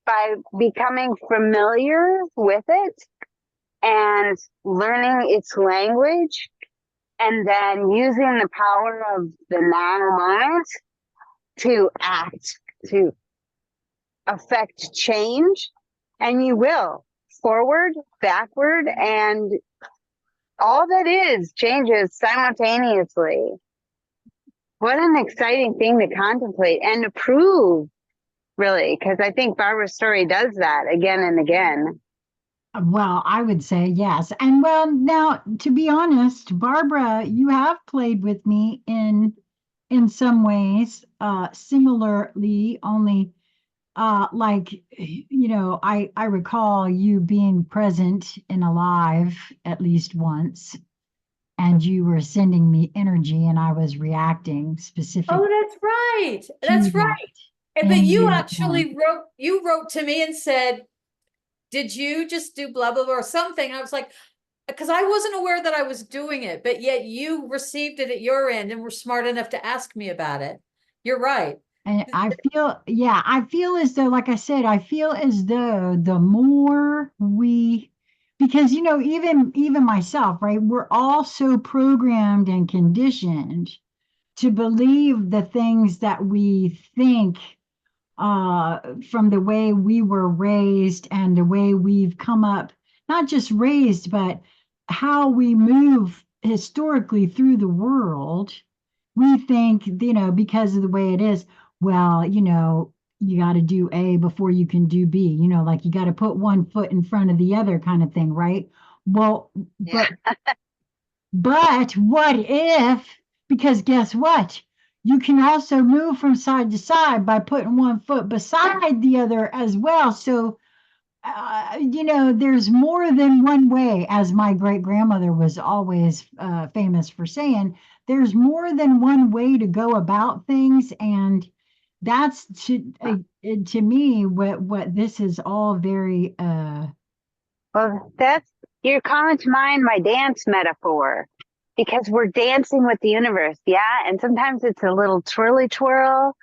by becoming familiar with it and learning its language, and then using the power of the now moment to act, to affect change. And you will, forward, backward, and all that is changes simultaneously. What an exciting thing to contemplate and to prove, really, because I think Barbara's story does that again and again. Well, I would say yes. And well, now to be honest, Barbara, you have played with me in some ways, similarly, only like, I recall you being present and alive at least once, and you were sending me energy, and I was reacting Oh, specifically that's right. to That's that right. And but in you real time. actually wrote to me and said, did you just do blah, blah, blah, or something? I was like, because I wasn't aware that I was doing it, but yet you received it at your end and were smart enough to ask me about it. You're right. And I feel as though, like I said, I feel as though the more we, because, even myself, right, we're all so programmed and conditioned to believe the things that we think, from the way we were raised and the way we've come up, not just raised, but how we move historically through the world. We think, because of the way it is, well, you got to do A before you can do B, like you got to put one foot in front of the other kind of thing, right? Well, Yeah. but what if, because guess what? You can also move from side to side by putting one foot beside the other as well. So, there's more than one way, as my great grandmother was always famous for saying, there's more than one way to go about things. And that's to me what this is all very Well, you're calling to mind my dance metaphor because we're dancing with the universe. Yeah. And sometimes it's a little twirly twirl.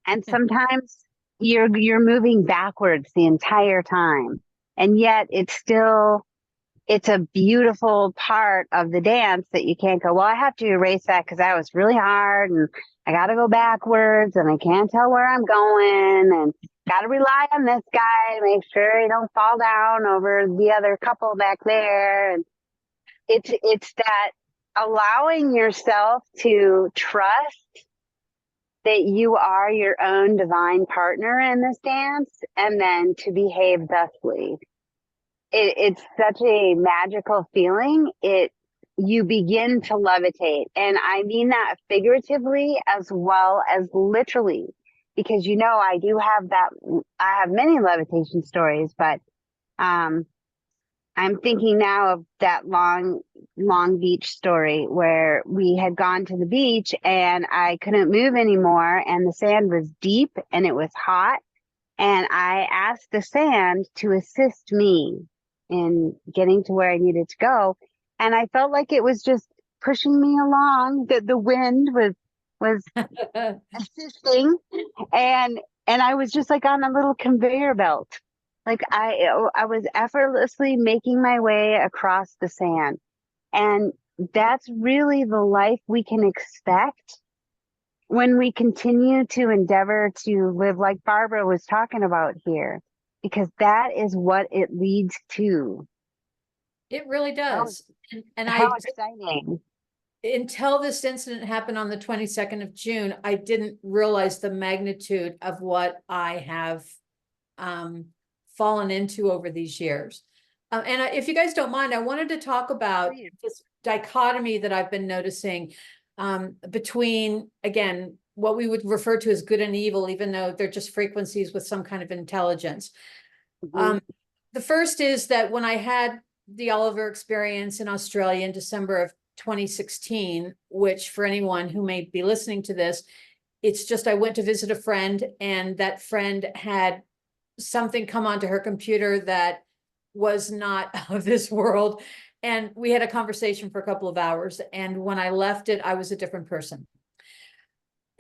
And sometimes you're moving backwards the entire time. And yet it's a beautiful part of the dance that you can't go, well, I have to erase that because that was really hard and I got to go backwards and I can't tell where I'm going and got to rely on this guy to make sure you don't fall down over the other couple back there. And it's that allowing yourself to trust that you are your own divine partner in this dance and then to behave thusly. It's such a magical feeling. You begin to levitate. And I mean that figuratively as well as literally, because I do have that. I have many levitation stories, but I'm thinking now of that Long Beach story where we had gone to the beach and I couldn't move anymore and the sand was deep and it was hot. And I asked the sand to assist me in getting to where I needed to go. And I felt like it was just pushing me along, that the wind was assisting. And I was just like on a little conveyor belt. Like I was effortlessly making my way across the sand. And that's really the life we can expect when we continue to endeavor to live like Barbara was talking about here, because that is what it leads to. It really does. And How exciting. until this incident happened on the 22nd of June, I didn't realize the magnitude of what I have fallen into over these years. And if you guys don't mind, I wanted to talk about this dichotomy that I've been noticing between, again, what we would refer to as good and evil, even though they're just frequencies with some kind of intelligence. Mm-hmm. The first is that when I had the Oliver experience in Australia in December of 2016, which for anyone who may be listening to this, it's just I went to visit a friend and that friend had something come onto her computer that was not of this world. And we had a conversation for a couple of hours. And when I left it, I was a different person.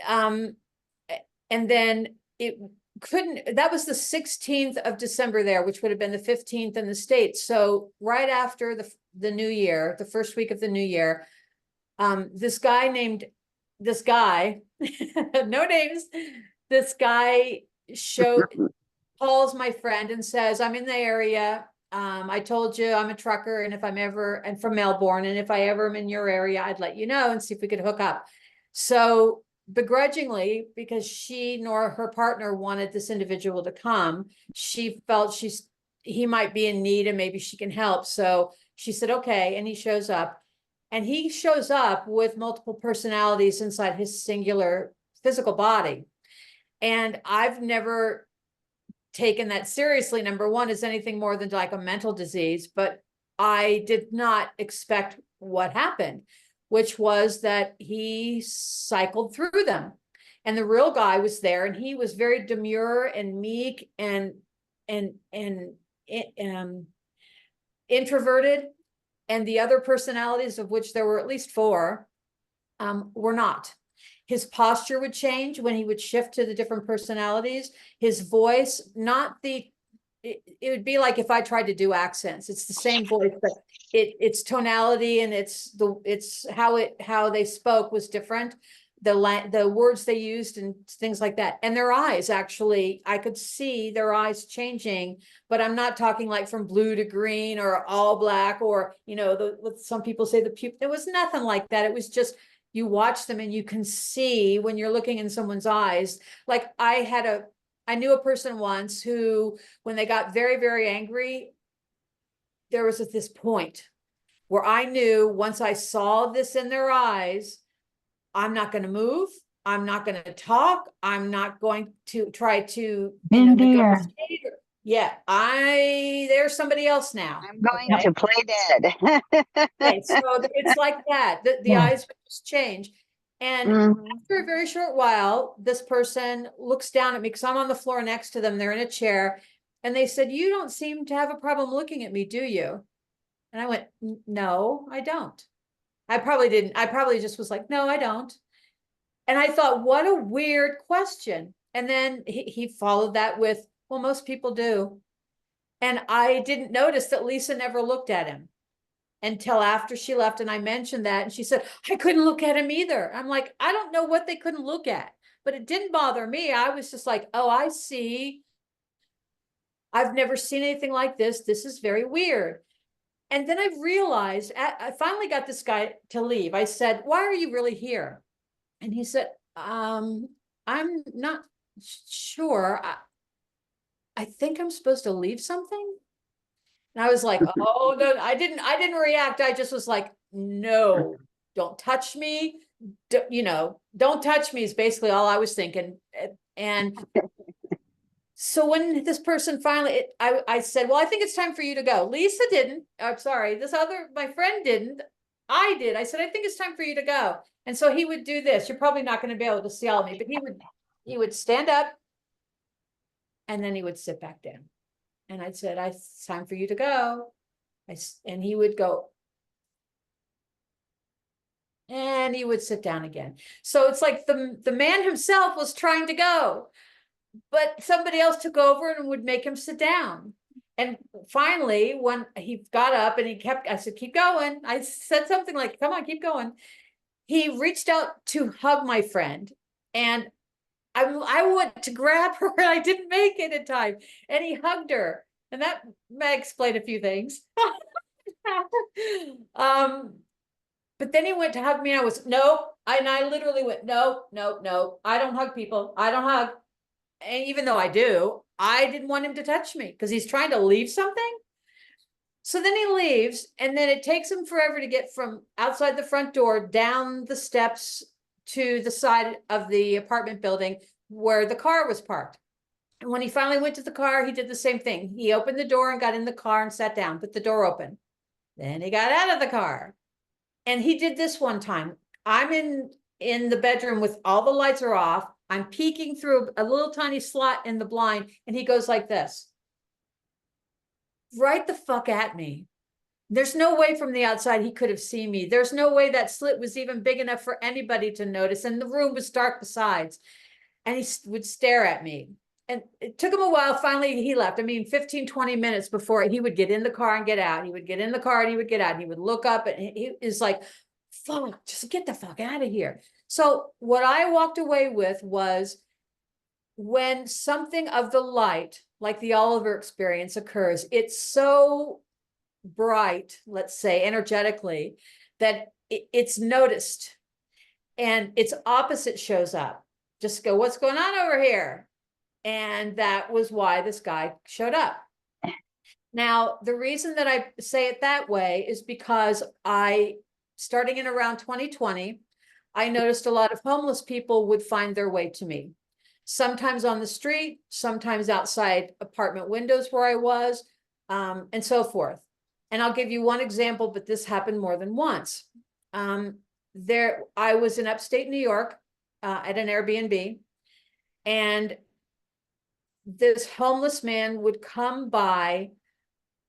And then it couldn't, that was the 16th of December there, which would have been the 15th in the States. So right after the new year, the first week of the new year, this guy, no names, this guy calls my friend and says, I'm in the area. I told you I'm a trucker and and from Melbourne, and if I ever am in your area, I'd let you know and see if we could hook up. So begrudgingly, because she nor her partner wanted this individual to come, she felt he might be in need and maybe she can help. So she said, okay. And he shows up with multiple personalities inside his singular physical body. And I've never taken that seriously, number one, as anything more than like a mental disease, but I did not expect what happened, which was that he cycled through them. And the real guy was there, and he was very demure and meek and introverted. And the other personalities, of which there were at least 4, were not. His posture would change when he would shift to the different personalities. His voice, it would be like if I tried to do accents. It's the same voice, but its tonality and it's how they spoke was different. The words they used and things like that. And their eyes, actually, I could see their eyes changing, but I'm not talking like from blue to green or all black, or, some people say the pupil. There was nothing like that. It was just, you watch them and you can see when you're looking in someone's eyes. Like I knew a person once who, when they got very, very angry, there was at this point where I knew, once I saw this in their eyes, I'm not going to move. I'm not going to talk. I'm not going to try to negotiate. Yeah, there's somebody else now. I'm going to play dead. Okay, so it's like that. The eyes just change. And after a very short while, this person looks down at me because I'm on the floor next to them. They're in a chair. And they said, "You don't seem to have a problem looking at me, do you?" And I went, "No, I don't." I probably didn't. I probably just was like, "No, I don't." And I thought, what a weird question. And then he followed that with, "Well, most people do." And I didn't notice that Lisa never looked at him until after she left. And I mentioned that, and she said, "I couldn't look at him either." I'm like, I don't know what they couldn't look at, but it didn't bother me. I was just like, oh, I see. I've never seen anything like this. This is very weird. And then I realized, I finally got this guy to leave. I said, "Why are you really here?" And he said, I'm not sure. I think I'm supposed to leave something." And I was like, oh, no, I didn't react. I just was like, "No, don't touch me. Don't touch me," is basically all I was thinking. And so when this person finally, I said, "Well, I think it's time for you to go." Lisa didn't. I'm sorry. My friend didn't. I did. I said, "I think it's time for you to go." And so he would do this. You're probably not going to be able to see all of me, but he would stand up and then he would sit back down. And I said, "It's time for you to go." And he would go. And he would sit down again. So it's like the man himself was trying to go, but somebody else took over and would make him sit down. And finally, when he got up and I said, "Keep going." I said something like, "Come on, keep going." He reached out to hug my friend, and I went to grab her and I didn't make it in time. And he hugged her, and that may explain a few things. But then he went to hug me, and I was, "Nope." And I literally went, "Nope, nope, nope. I don't hug people. I don't hug." And even though I do, I didn't want him to touch me because he's trying to leave something. So then he leaves, and then it takes him forever to get from outside the front door down the steps to the side of the apartment building where the car was parked. And when he finally went to the car, he did the same thing. He opened the door and got in the car and sat down, put the door open. Then he got out of the car. And he did this one time. I'm in the bedroom with all the lights are off. I'm peeking through a little tiny slot in the blind, and he goes like this, right the fuck at me. There's no way from the outside he could have seen me. There's no way that slit was even big enough for anybody to notice. And the room was dark besides. And he would stare at me. And it took him a while. Finally, he left. 15, 20 minutes before he would get in the car and get out. He would get in the car and he would get out. And he would look up, and he is like, "Fuck, just get the fuck out of here." So what I walked away with was, when something of the light, like the Oliver experience, occurs, it's so bright, let's say energetically, that it's noticed, and its opposite shows up. Just go, "What's going on over here?" And that was why this guy showed up. Now, the reason that I say it that way is because starting in around 2020, I noticed a lot of homeless people would find their way to me. sometimes on the street, sometimes outside apartment windows where I was, and so forth. And I'll give you one example, but this happened more than once. I was in upstate New York at an Airbnb, and this homeless man would come by.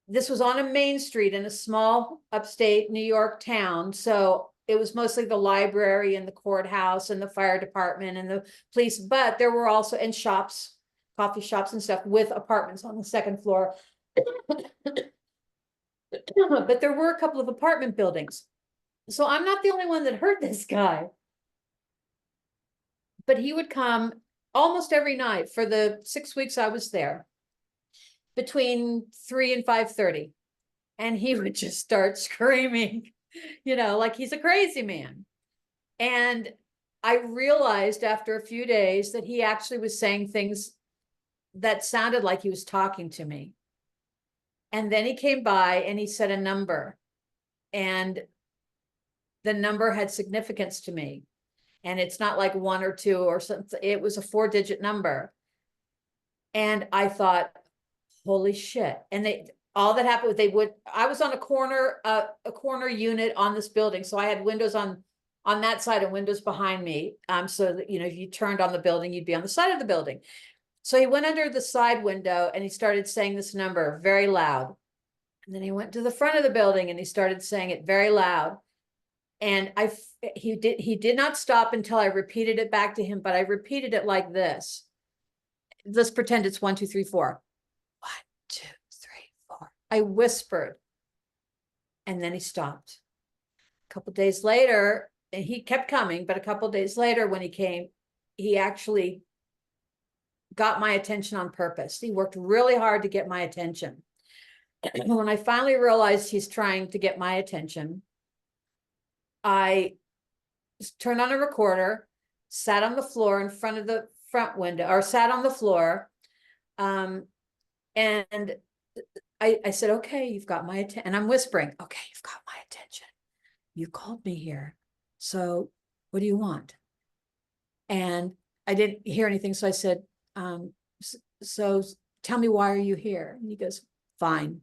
This was on a main street in a small upstate New York town. So it was mostly the library and the courthouse and the fire department and the police, but there were also, and shops, coffee shops and stuff with apartments on the second floor. But there were a couple of apartment buildings. So I'm not the only one that heard this guy. But he would come almost every night for the 6 weeks I was there, between 3 and 5:30. And he would just start screaming, like he's a crazy man. And I realized after a few days that he actually was saying things that sounded like he was talking to me. And then he came by and he said a number, and the number had significance to me. And it's not like 1 or 2 or something. It was a 4-digit number. And I thought, holy shit. And all that happened was I was on a corner unit on this building. So I had windows on that side and windows behind me. So that, if you turned on the building, you'd be on the side of the building. So he went under the side window and he started saying this number very loud. And then he went to the front of the building and he started saying it very loud. And he did not stop until I repeated it back to him, but I repeated it like this. Let's pretend it's 1, 2, 3, 4. 1, 2, 3, 4. I whispered. And then he stopped. A couple days later, and he kept coming, but a couple days later when he came, he actually got my attention on purpose. He worked really hard to get my attention. When I finally realized he's trying to get my attention, I turned on a recorder, sat on the floor in front of the front window, or sat on the floor. And I said, okay, you've got my attention. And I'm whispering, okay, you've got my attention. You called me here. So what do you want? And I didn't hear anything. So I said, so tell me, why are you here? And he goes, fine.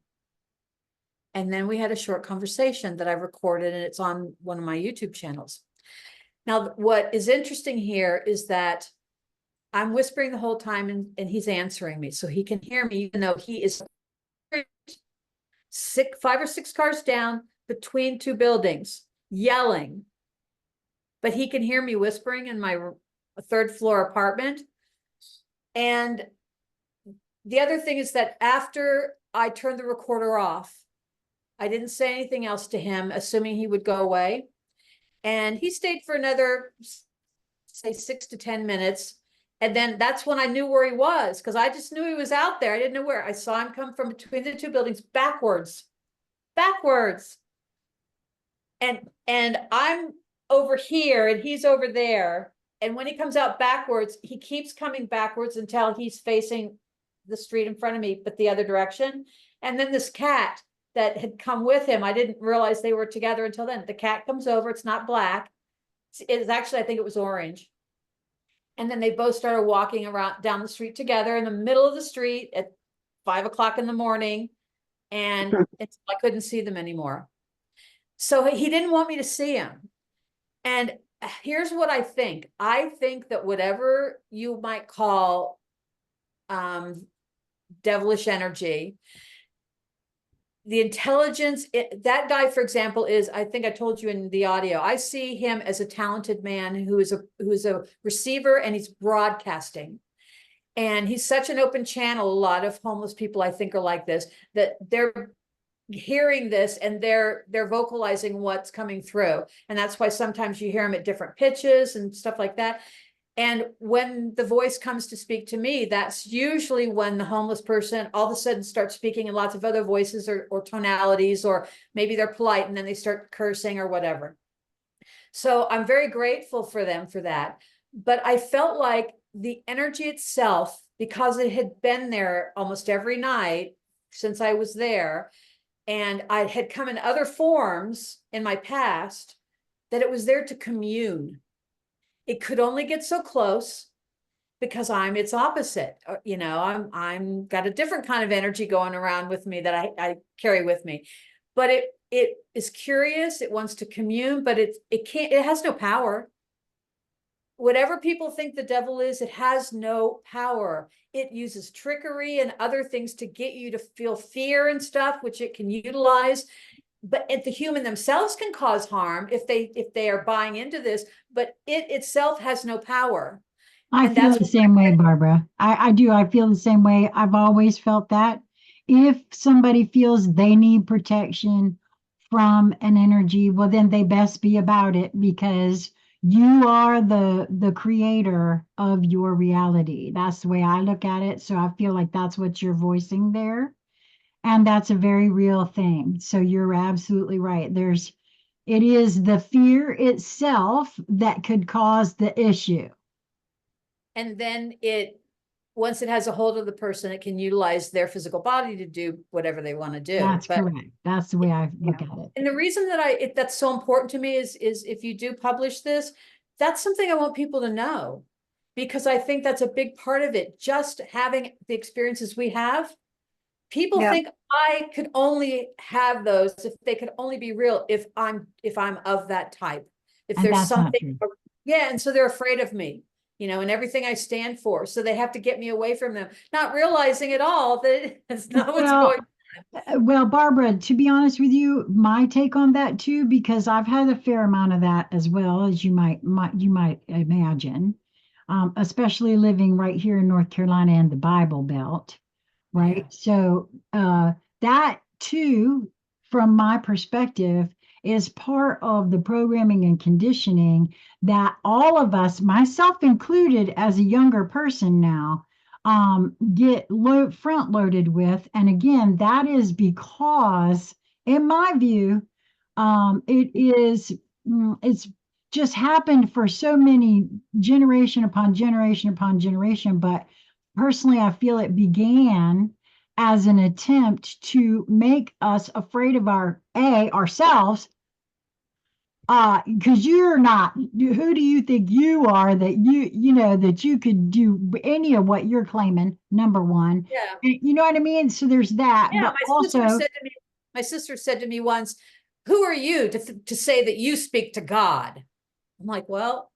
And then we had a short conversation that I recorded, and it's on one of my YouTube channels. Now, what is interesting here is that I'm whispering the whole time, and he's answering me. So he can hear me, even though he is 5 or 6 cars down between 2 buildings, yelling. But he can hear me whispering in my 3rd floor apartment. And the other thing is that after I turned the recorder off, I didn't say anything else to him, assuming he would go away. And he stayed for another, say, 6 to 10 minutes. And then that's when I knew where he was, because I just knew he was out there. I didn't know where. I saw him come from between the 2 buildings backwards. And I'm over here and he's over there. And when he comes out backwards, he keeps coming backwards until he's facing the street in front of me, but the other direction. And then this cat that had come with him, I didn't realize they were together until then. The cat comes over. It's not black. It's actually, I think it was orange. And then they both started walking around down the street together in the middle of the street at 5 o'clock in the morning. And I couldn't see them anymore. So he didn't want me to see him. And here's what I think. I think that whatever you might call devilish energy, the intelligence, that guy, for example, is, I think I told you in the audio, I see him as a talented man who is a receiver, and he's broadcasting. And he's such an open channel. A lot of homeless people, I think, are like this, that they're hearing this and they're vocalizing what's coming through. And that's why sometimes you hear him at different pitches and stuff like that. And when the voice comes to speak to me, that's usually when the homeless person all of a sudden starts speaking in lots of other voices or tonalities, or maybe they're polite and then they start cursing or whatever. So I'm very grateful for them for that. But I felt like the energy itself, because it had been there almost every night since I was there, and I had come in other forms in my past, that it was there to commune. It could only get so close because I'm its opposite. You know, I'm got a different kind of energy going around with me that I carry with me. But it is curious, it wants to commune, but it has no power. Whatever people think the devil is, it has no power. It uses trickery and other things to get you to feel fear and stuff, which it can utilize. But the human themselves can cause harm if they are buying into this, but it itself has no power. I And feel that's the what same way, Barbara. I do. I feel the same way. I've always felt that if somebody feels they need protection from an energy, well, then they best be about it, because you are the creator of your reality. That's the way I look at it. So I feel like that's what you're voicing there. And that's a very real thing. So you're absolutely right. It is the fear itself that could cause the issue. and then once it has a hold of the person, it can utilize their physical body to do whatever they want to do. That's correct. That's the way I look at it. And the reason that that's so important to me is if you do publish this, that's something I want people to know, because I think that's a big part of it. Just having the experiences we have, people think I could only have those if they could only be real if I'm of that type. If And there's that's not something, true. yeah, and so they're afraid of me, you know, and everything I stand for. So they have to get me away from them, not realizing at all that it's not what's going on. Well, Barbara, to be honest with you, my take on that too, because I've had a fair amount of that as well, as you might imagine, especially living right here in North Carolina and the Bible Belt, right? Yeah. So that too, from my perspective, is part of the programming and conditioning that all of us, myself included, as a younger person now, get front loaded with. And again, that is because, in my view, it's just happened for so many generation upon generation upon generation. But personally, I feel it began as an attempt to make us afraid of ourselves, because you're not, who do you think you are that that you could do any of what you're claiming, number one. Yeah. You know what I mean? So there's that. Yeah, But also, my sister said to me once, "Who are you to say that you speak to God?" I'm like, "Well,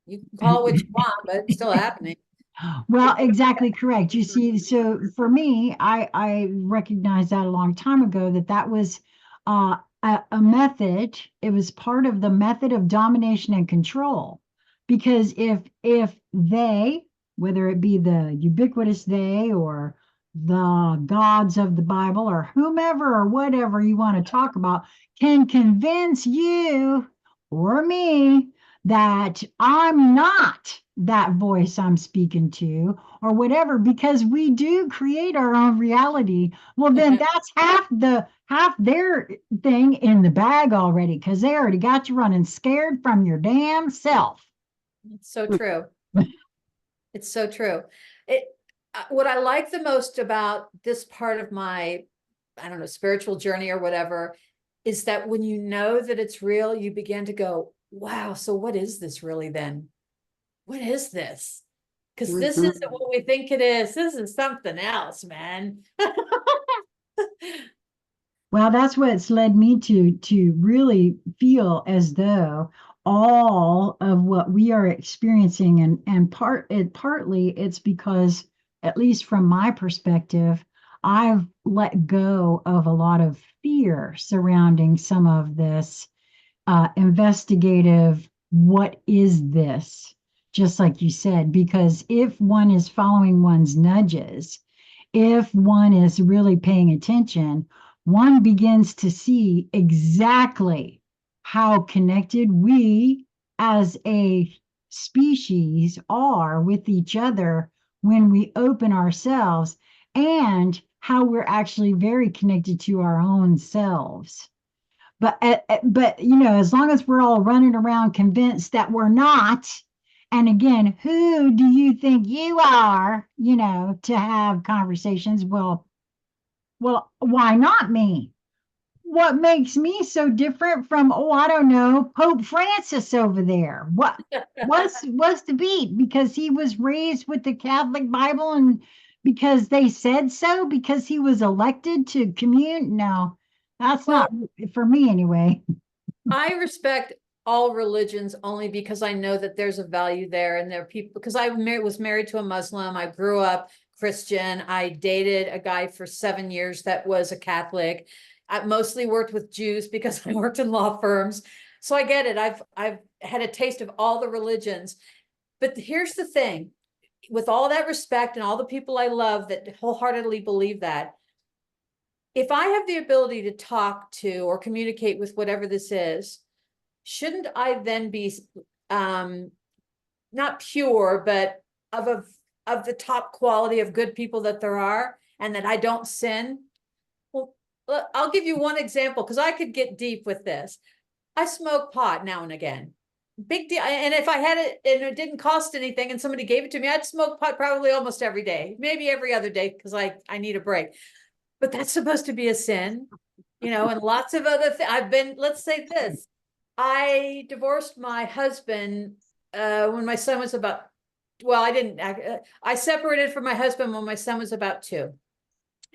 you can call it what you want, but it's still happening." well, exactly correct. You see, so for me, I recognized that a long time ago, that was a method. It was part of the method of domination and control. Because if they, whether it be the ubiquitous they or the gods of the Bible or whomever or whatever you want to talk about, can convince you or me that I'm not that voice I'm speaking to, or whatever, because we do create our own reality, well, then that's half their thing in the bag already, because they already got you running scared from your damn self. It's so true. It's so true. What I like the most about this part of my, I don't know, spiritual journey or whatever, is that when you know that it's real, you begin to go, wow, so what is this really then? What is this? Because this isn't what we think it is. This is something else, man. Well, that's what's led me to really feel as though all of what we are experiencing, and partly it's because, at least from my perspective, I've let go of a lot of fear surrounding some of this investigative, what is this? Just like you said, because if one is following one's nudges, if one is really paying attention, one begins to see exactly how connected we as a species are with each other when we open ourselves, and how we're actually very connected to our own selves. But as long as we're all running around convinced that we're not, and again, who do you think you are, to have conversations? Well, why not me? what makes me so different from, oh, I don't know, Pope Francis over there? What's the beat? Because he was raised with the Catholic Bible and because they said so, because he was elected to commune? No, that's not Well, for me anyway. I respect all religions only because I know that there's a value there, and there are people, because was married to a Muslim. I grew up Christian. I dated a guy for 7 years that was a Catholic. I mostly worked with Jews because I worked in law firms. So I get it. I've had a taste of all the religions. But here's the thing, with all that respect and all the people I love that wholeheartedly believe that, if I have the ability to talk to or communicate with whatever this is, shouldn't I then be not pure, but of the top quality of good people that there are, and that I don't sin? Well, I'll give you one example because I could get deep with this. I smoke pot now and again. Big deal. And if I had it and it didn't cost anything and somebody gave it to me, I'd smoke pot probably almost every day, maybe every other day because I need a break. But that's supposed to be a sin, and lots of other things. Let's say this. I divorced my husband when my son was about, well, I separated from my husband when my son was about 2.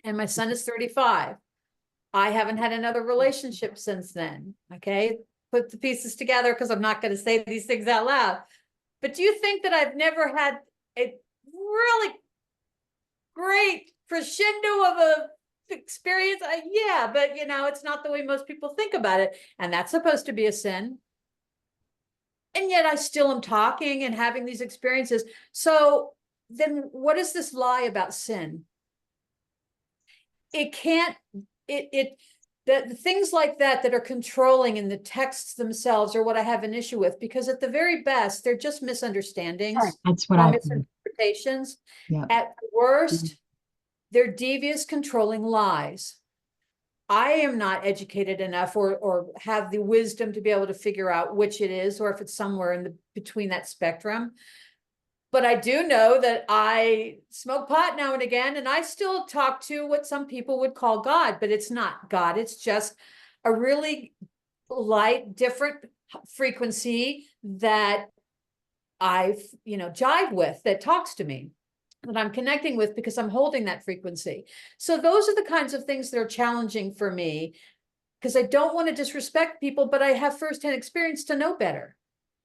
And my son is 35. I haven't had another relationship since then. Okay. Put the pieces together because I'm not going to say these things out loud. But do you think that I've never had a really great crescendo of a experience? Yeah, but it's not the way most people think about it. And that's supposed to be a sin. And yet I still am talking and having these experiences. So then what is this lie about sin? It can't, the things like that are controlling in the texts themselves are what I have an issue with, because at the very best, they're just misunderstandings. That's what or I misinterpretations. Yeah. At worst, they're devious, controlling lies. I am not educated enough or have the wisdom to be able to figure out which it is, or if it's somewhere in between that spectrum. But I do know that I smoke pot now and again, and I still talk to what some people would call God, but it's not God. It's just a really light, different frequency that I've, jive with, that talks to me, that I'm connecting with because I'm holding that frequency. So those are the kinds of things that are challenging for me, because I don't want to disrespect people, but I have firsthand experience to know better.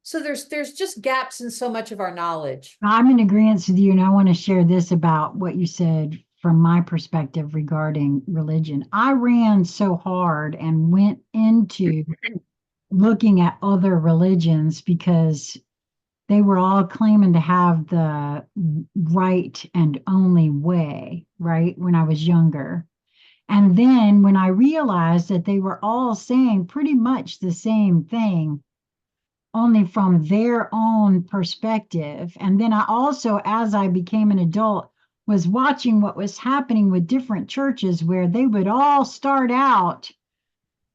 So there's just gaps in so much of our knowledge. I'm in agreement with you, and I want to share this about what you said from my perspective regarding religion. I ran so hard and went into looking at other religions because they were all claiming to have the right and only way, right? When I was younger. And then when I realized that they were all saying pretty much the same thing, only from their own perspective. And then I also, as I became an adult, was watching what was happening with different churches where they would all start out,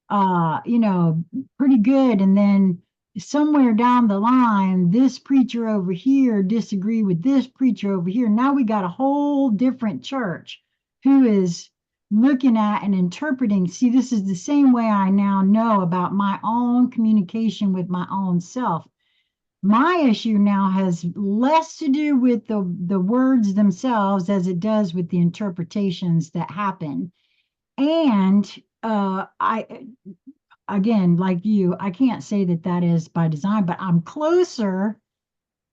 pretty good. And then somewhere down the line, this preacher over here disagreed with this preacher over here. Now we got a whole different church who is looking at and interpreting. See, this is the same way I now know about my own communication with my own self. My issue now has less to do with the words themselves as it does with the interpretations that happen. And I again, like you, I can't say that that is by design, but I'm closer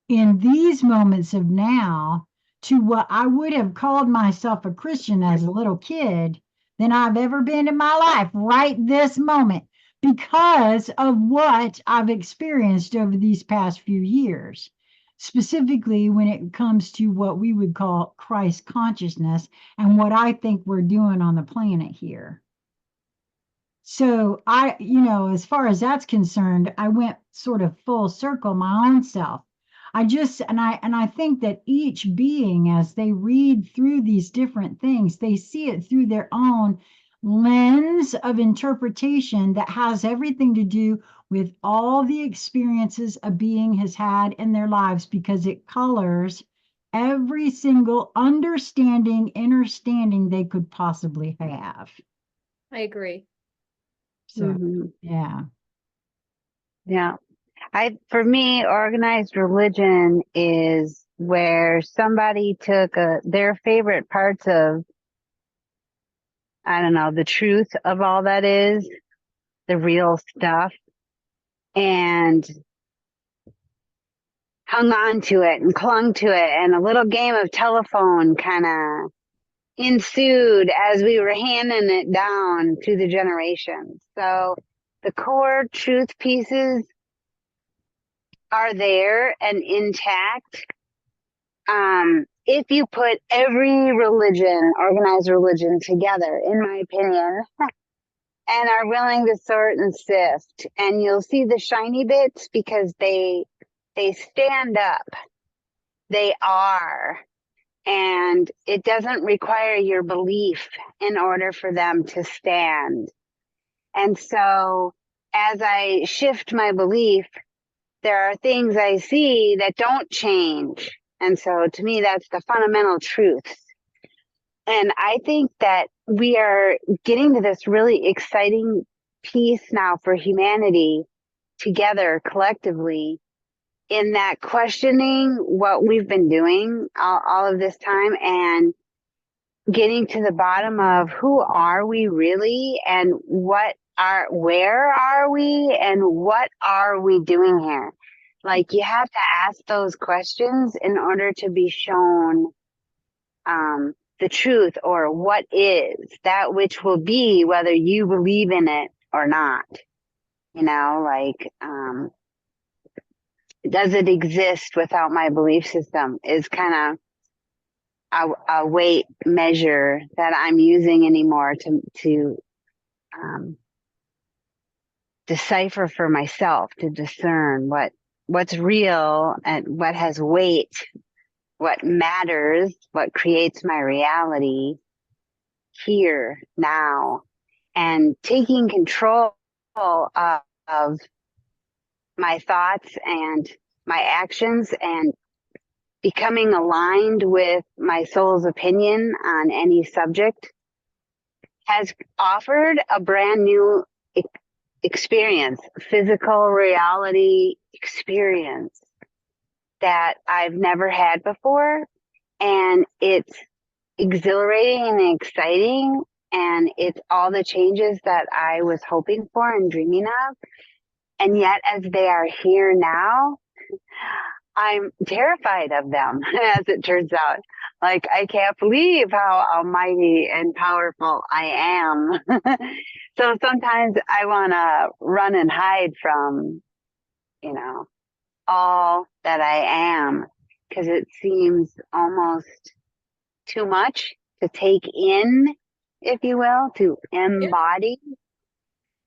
in these moments of now to what I would have called myself a Christian as a little kid than I've ever been in my life right this moment, because of what I've experienced over these past few years, specifically when it comes to what we would call Christ consciousness and what I think we're doing on the planet here. So as far as that's concerned, I went sort of full circle my own self. I think that each being, as they read through these different things, they see it through their own lens of interpretation that has everything to do with all the experiences a being has had in their lives, because it colors every single understanding, understanding they could possibly have. I agree. So, Hmm. yeah. Yeah. For me, organized religion is where somebody took their favorite parts of, I don't know, the truth of all that is, the real stuff, and hung on to it and clung to it. And a little game of telephone kind of ensued as we were handing it down through the generations. So the core truth pieces are there and intact. If you put every religion, organized religion together, in my opinion, and are willing to sort and sift, and you'll see the shiny bits because they stand up. They are. And it doesn't require your belief in order for them to stand. And so as I shift my belief, there are things I see that don't change. And so to me, that's the fundamental truth. And I think that we are getting to this really exciting piece now for humanity together collectively in that questioning what we've been doing all of this time and getting to the bottom of who are we really and where are we and what are we doing here? Like you have to ask those questions in order to be shown the truth or what is that which will be whether you believe in it or not. You know, like does it exist without my belief system is kind of a weight measure that I'm using anymore to decipher for myself, to discern what's real and what has weight, what matters, what creates my reality here now, and taking control of my thoughts and my actions and becoming aligned with my soul's opinion on any subject has offered a brand new experience, physical reality experience that I've never had before. And it's exhilarating and exciting. And it's all the changes that I was hoping for and dreaming of. And yet, as they are here now, I'm terrified of them, as it turns out. Like, I can't believe how almighty and powerful I am. So sometimes I want to run and hide from, you know, all that I am, because it seems almost too much to take in, if you will, to embody.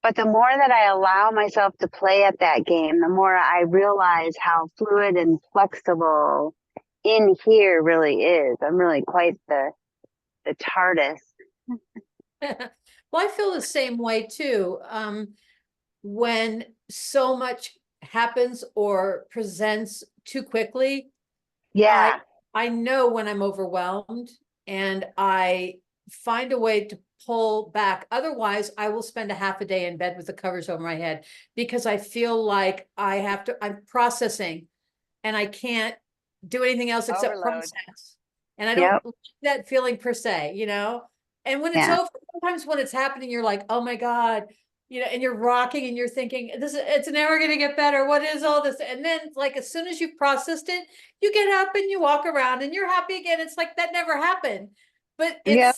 But the more that I allow myself to play at that game, the more I realize how fluid and flexible in here really is. I'm really quite the TARDIS. Well, I feel the same way too. When so much happens or presents too quickly, Yeah. I know when I'm overwhelmed and I find a way to pull back. Otherwise, I will spend a half a day in bed with the covers over my head because I feel like I'm processing and I can't do anything else except Overload. process. And I don't Yep. like that feeling per se, you know? And when it's Yeah. over, sometimes when it's happening, you're like, oh my God, you know, and you're rocking and you're thinking, it's never going to get better. What is all this? And then like, as soon as you've processed it, you get up and you walk around and you're happy again. It's like, that never happened, but Yep.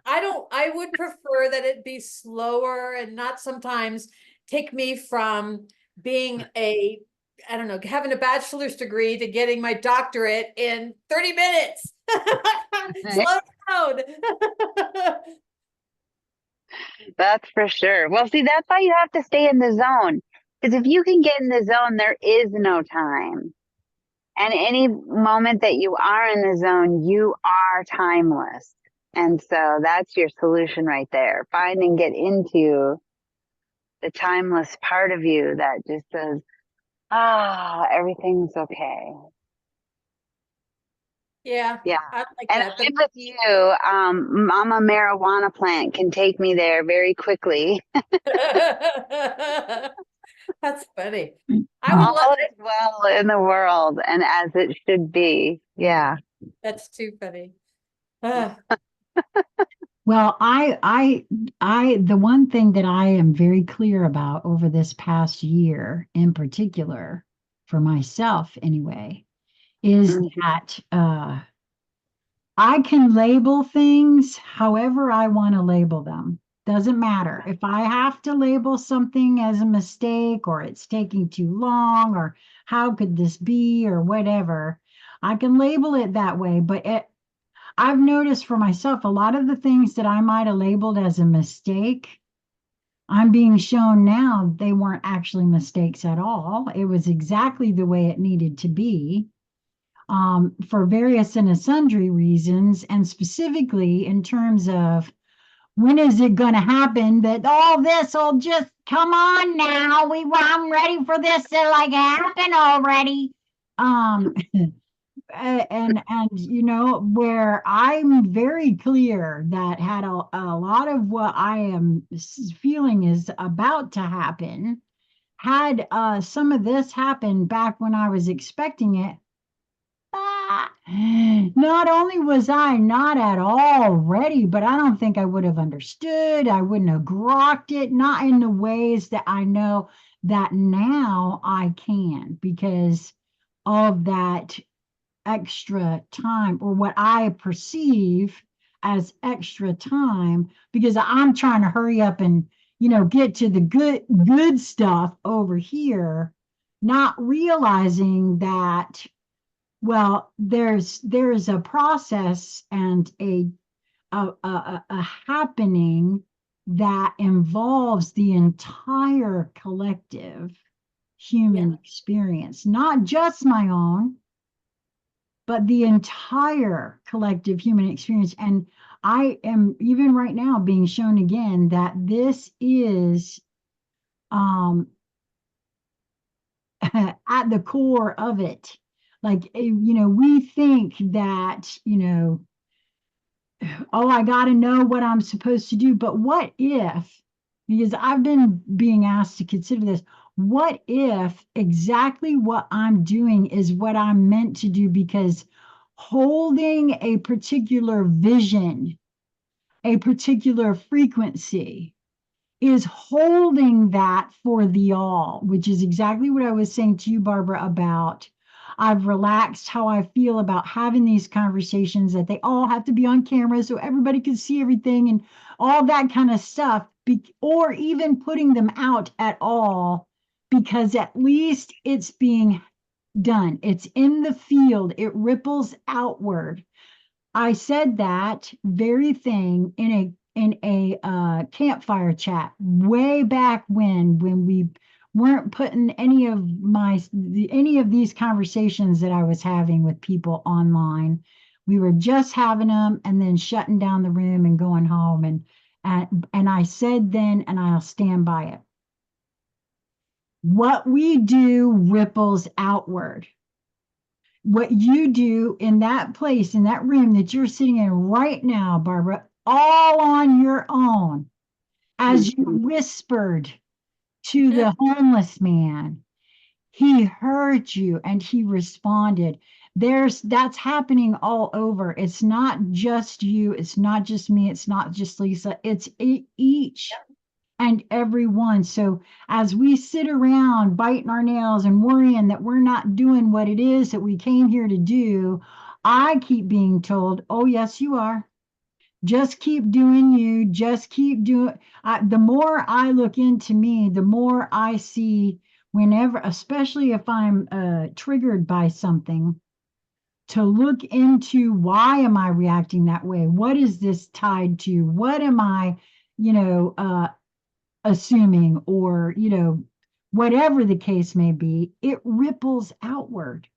I would prefer that it be slower and not sometimes take me from being I don't know, having a bachelor's degree to getting my doctorate in 30 minutes. Slow down. That's for sure. Well, see, that's why you have to stay in the zone. Because if you can get in the zone, there is no time. And any moment that you are in the zone, you are timeless. And so that's your solution right there. Find and get into the timeless part of you that just says, everything's okay. Yeah, Yeah. I like And that. I'm with you. I'm a marijuana plant can take me there very quickly. That's funny. I would Mm. love All is well in the world and as it should be. Yeah. that's too funny. Ah, Well, the one thing that I am very clear about over this past year in particular, for myself anyway, is Mhm. that I can label things however I want to label them. Doesn't matter. If I have to label something as a mistake or it's taking too long or how could this be or whatever, I can label it that way. But I've noticed for myself a lot of the things that I might have labeled as a mistake, I'm being shown now they weren't actually mistakes at all. It was exactly the way it needed to be, for various and sundry reasons, and specifically in terms of when is it going to happen that all this will just come on now? I'm ready for this to like happen already. Um, and where I'm very clear that had a lot of what I am feeling is about to happen, had some of this happen back when I was expecting it. Ah, not only was I not at all ready, but I don't think I would have understood. I wouldn't have grokked it, not in the ways that I know that now I can because of that extra time, or what I perceive as extra time, because I'm trying to hurry up and get to the good stuff over here, not realizing that, well, there's a process and a happening that involves the entire collective yeah. human experience, not just my own, but the entire collective human experience. And I am even right now being shown again that this is um, at the core of it. Like, we think that, oh, I got to know what I'm supposed to do. But what if, because I've been being asked to consider this, what if exactly what I'm doing is what I'm meant to do? Because holding a particular vision, a particular frequency, is holding that for the all, which is exactly what I was saying to you, Barbara, about I've relaxed how I feel about having these conversations, that they all have to be on camera so everybody can see everything and all that kind of stuff, or even putting them out at all, because at least it's being done. It's in the field, it ripples outward. I said that very thing in a campfire chat way back when we weren't putting any of these conversations that I was having with people online. We were just having them and then shutting down the room and going home. And I said then, and I'll stand by it. What we do ripples outward. What you do in that place, in that room that you're sitting in right now, Barbara, all on your own, as you Mhm. whispered to the homeless man, he heard you and he responded. That's happening all over. It's not just you, it's not just me, it's not just Lisa, it's each and every one. So as we sit around biting our nails and worrying that we're not doing what it is that we came here to do, I keep being told, oh, yes, you are. Just keep doing you. Just keep doing. The more I look into me, the more I see whenever, especially if I'm triggered by something, to look into why am I reacting that way? What is this tied to? What am I, assuming, or whatever the case may be, it ripples outward.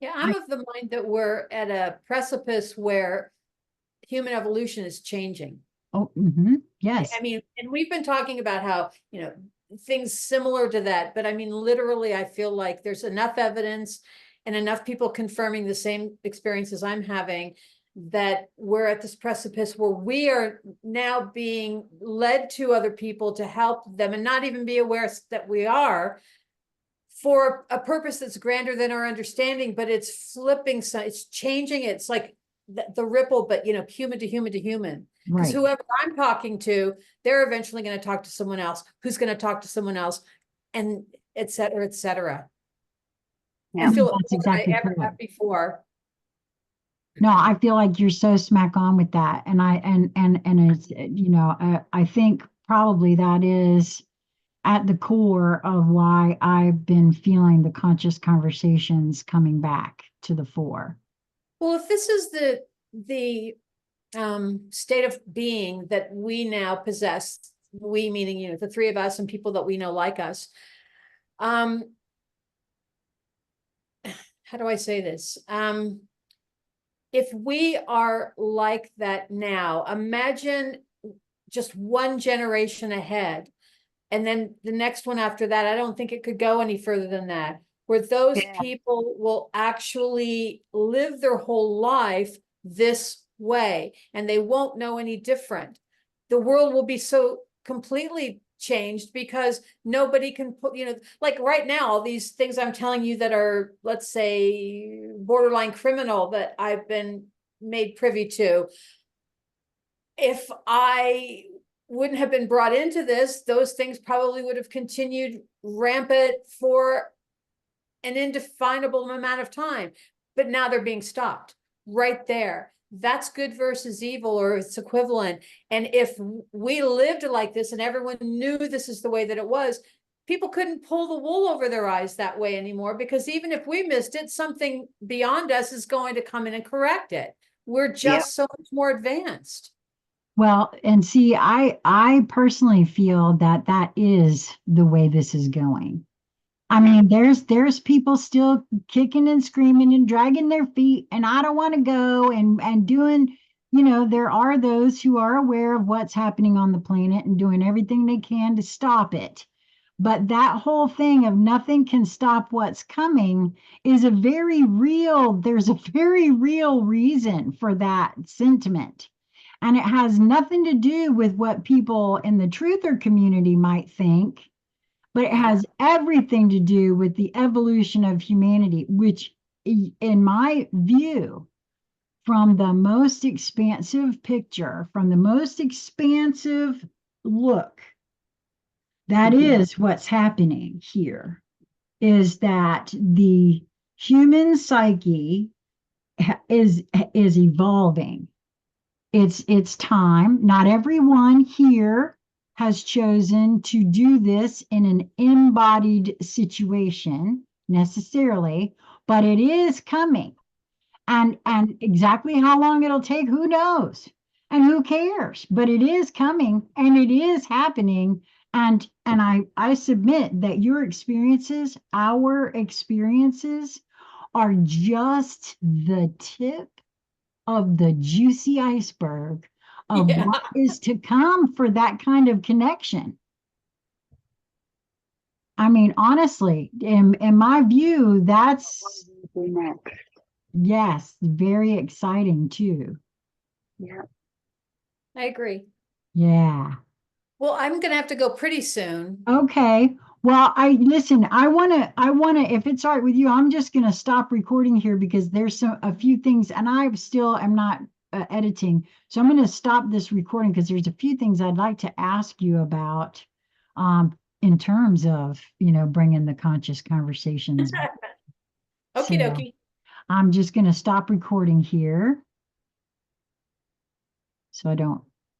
Yeah, I'm of the mind that we're at a precipice where human evolution is changing. Oh, yes. I mean, and we've been talking about how, things similar to that, but I mean, literally, I feel like there's enough evidence and enough people confirming the same experiences I'm having, that we're at this precipice where we are now being led to other people to help them and not even be aware that we are, for a purpose that's grander than our understanding, but it's flipping, so it's changing. It's like the ripple, but human to human to human. Because Right. whoever I'm talking to, they're eventually going to talk to someone else, who's going to talk to someone else, and et cetera, et cetera. Yeah. I feel That's more than I exactly ever correct. have before. No, I feel like you're so smack on with that. And it's, I think probably that is at the core of why I've been feeling the conscious conversations coming back to the fore. Well, if this is the state of being that we now possess, we meaning, the three of us and people that we know like us, how do I say this? If we are like that now, imagine just one generation ahead, and then the next one after that. I don't think it could go any further than that, where those Yeah. people will actually live their whole life this way, and they won't know any different. The world will be so completely changed because nobody can put, like right now, all these things I'm telling you that are, let's say, borderline criminal that I've been made privy to. If I wouldn't have been brought into this, those things probably would have continued rampant for an indefinable amount of time. But now they're being stopped right there. That's good versus evil, or its equivalent. And if we lived like this and everyone knew this is the way that it was, people couldn't pull the wool over their eyes that way anymore, because even if we missed it, something beyond us is going to come in and correct it. We're just so much more advanced. Well, and see, I personally feel that that is the way this is going. I mean, there's people still kicking and screaming and dragging their feet, and I don't want to go and doing, there are those who are aware of what's happening on the planet and doing everything they can to stop it. But that whole thing of nothing can stop what's coming is there's a very real reason for that sentiment. And it has nothing to do with what people in the truther community might think, but it has everything to do with the evolution of humanity, which, in my view, from the most expansive picture, from the most expansive look, that is what's happening here, is that the human psyche is evolving. It's time. Not everyone here has chosen to do this in an embodied situation necessarily, but it is coming. And exactly how long it'll take, who knows? And who cares? But it is coming and it is happening. And I submit that our experiences are just the tip of the juicy iceberg of what is to come for that kind of connection. I mean, honestly, in my view, that's, yes, very exciting too. Yeah. I agree. Yeah. Well, I'm going to have to go pretty soon. Okay. Well, I want to, if it's all right with you, I'm just going to stop recording here because there's a few things, and I still am not editing. So I'm going to stop this recording because there's a few things I'd like to ask you about in terms of, bringing the conscious conversations. Okie So dokie. I'm just going to stop recording here so I don't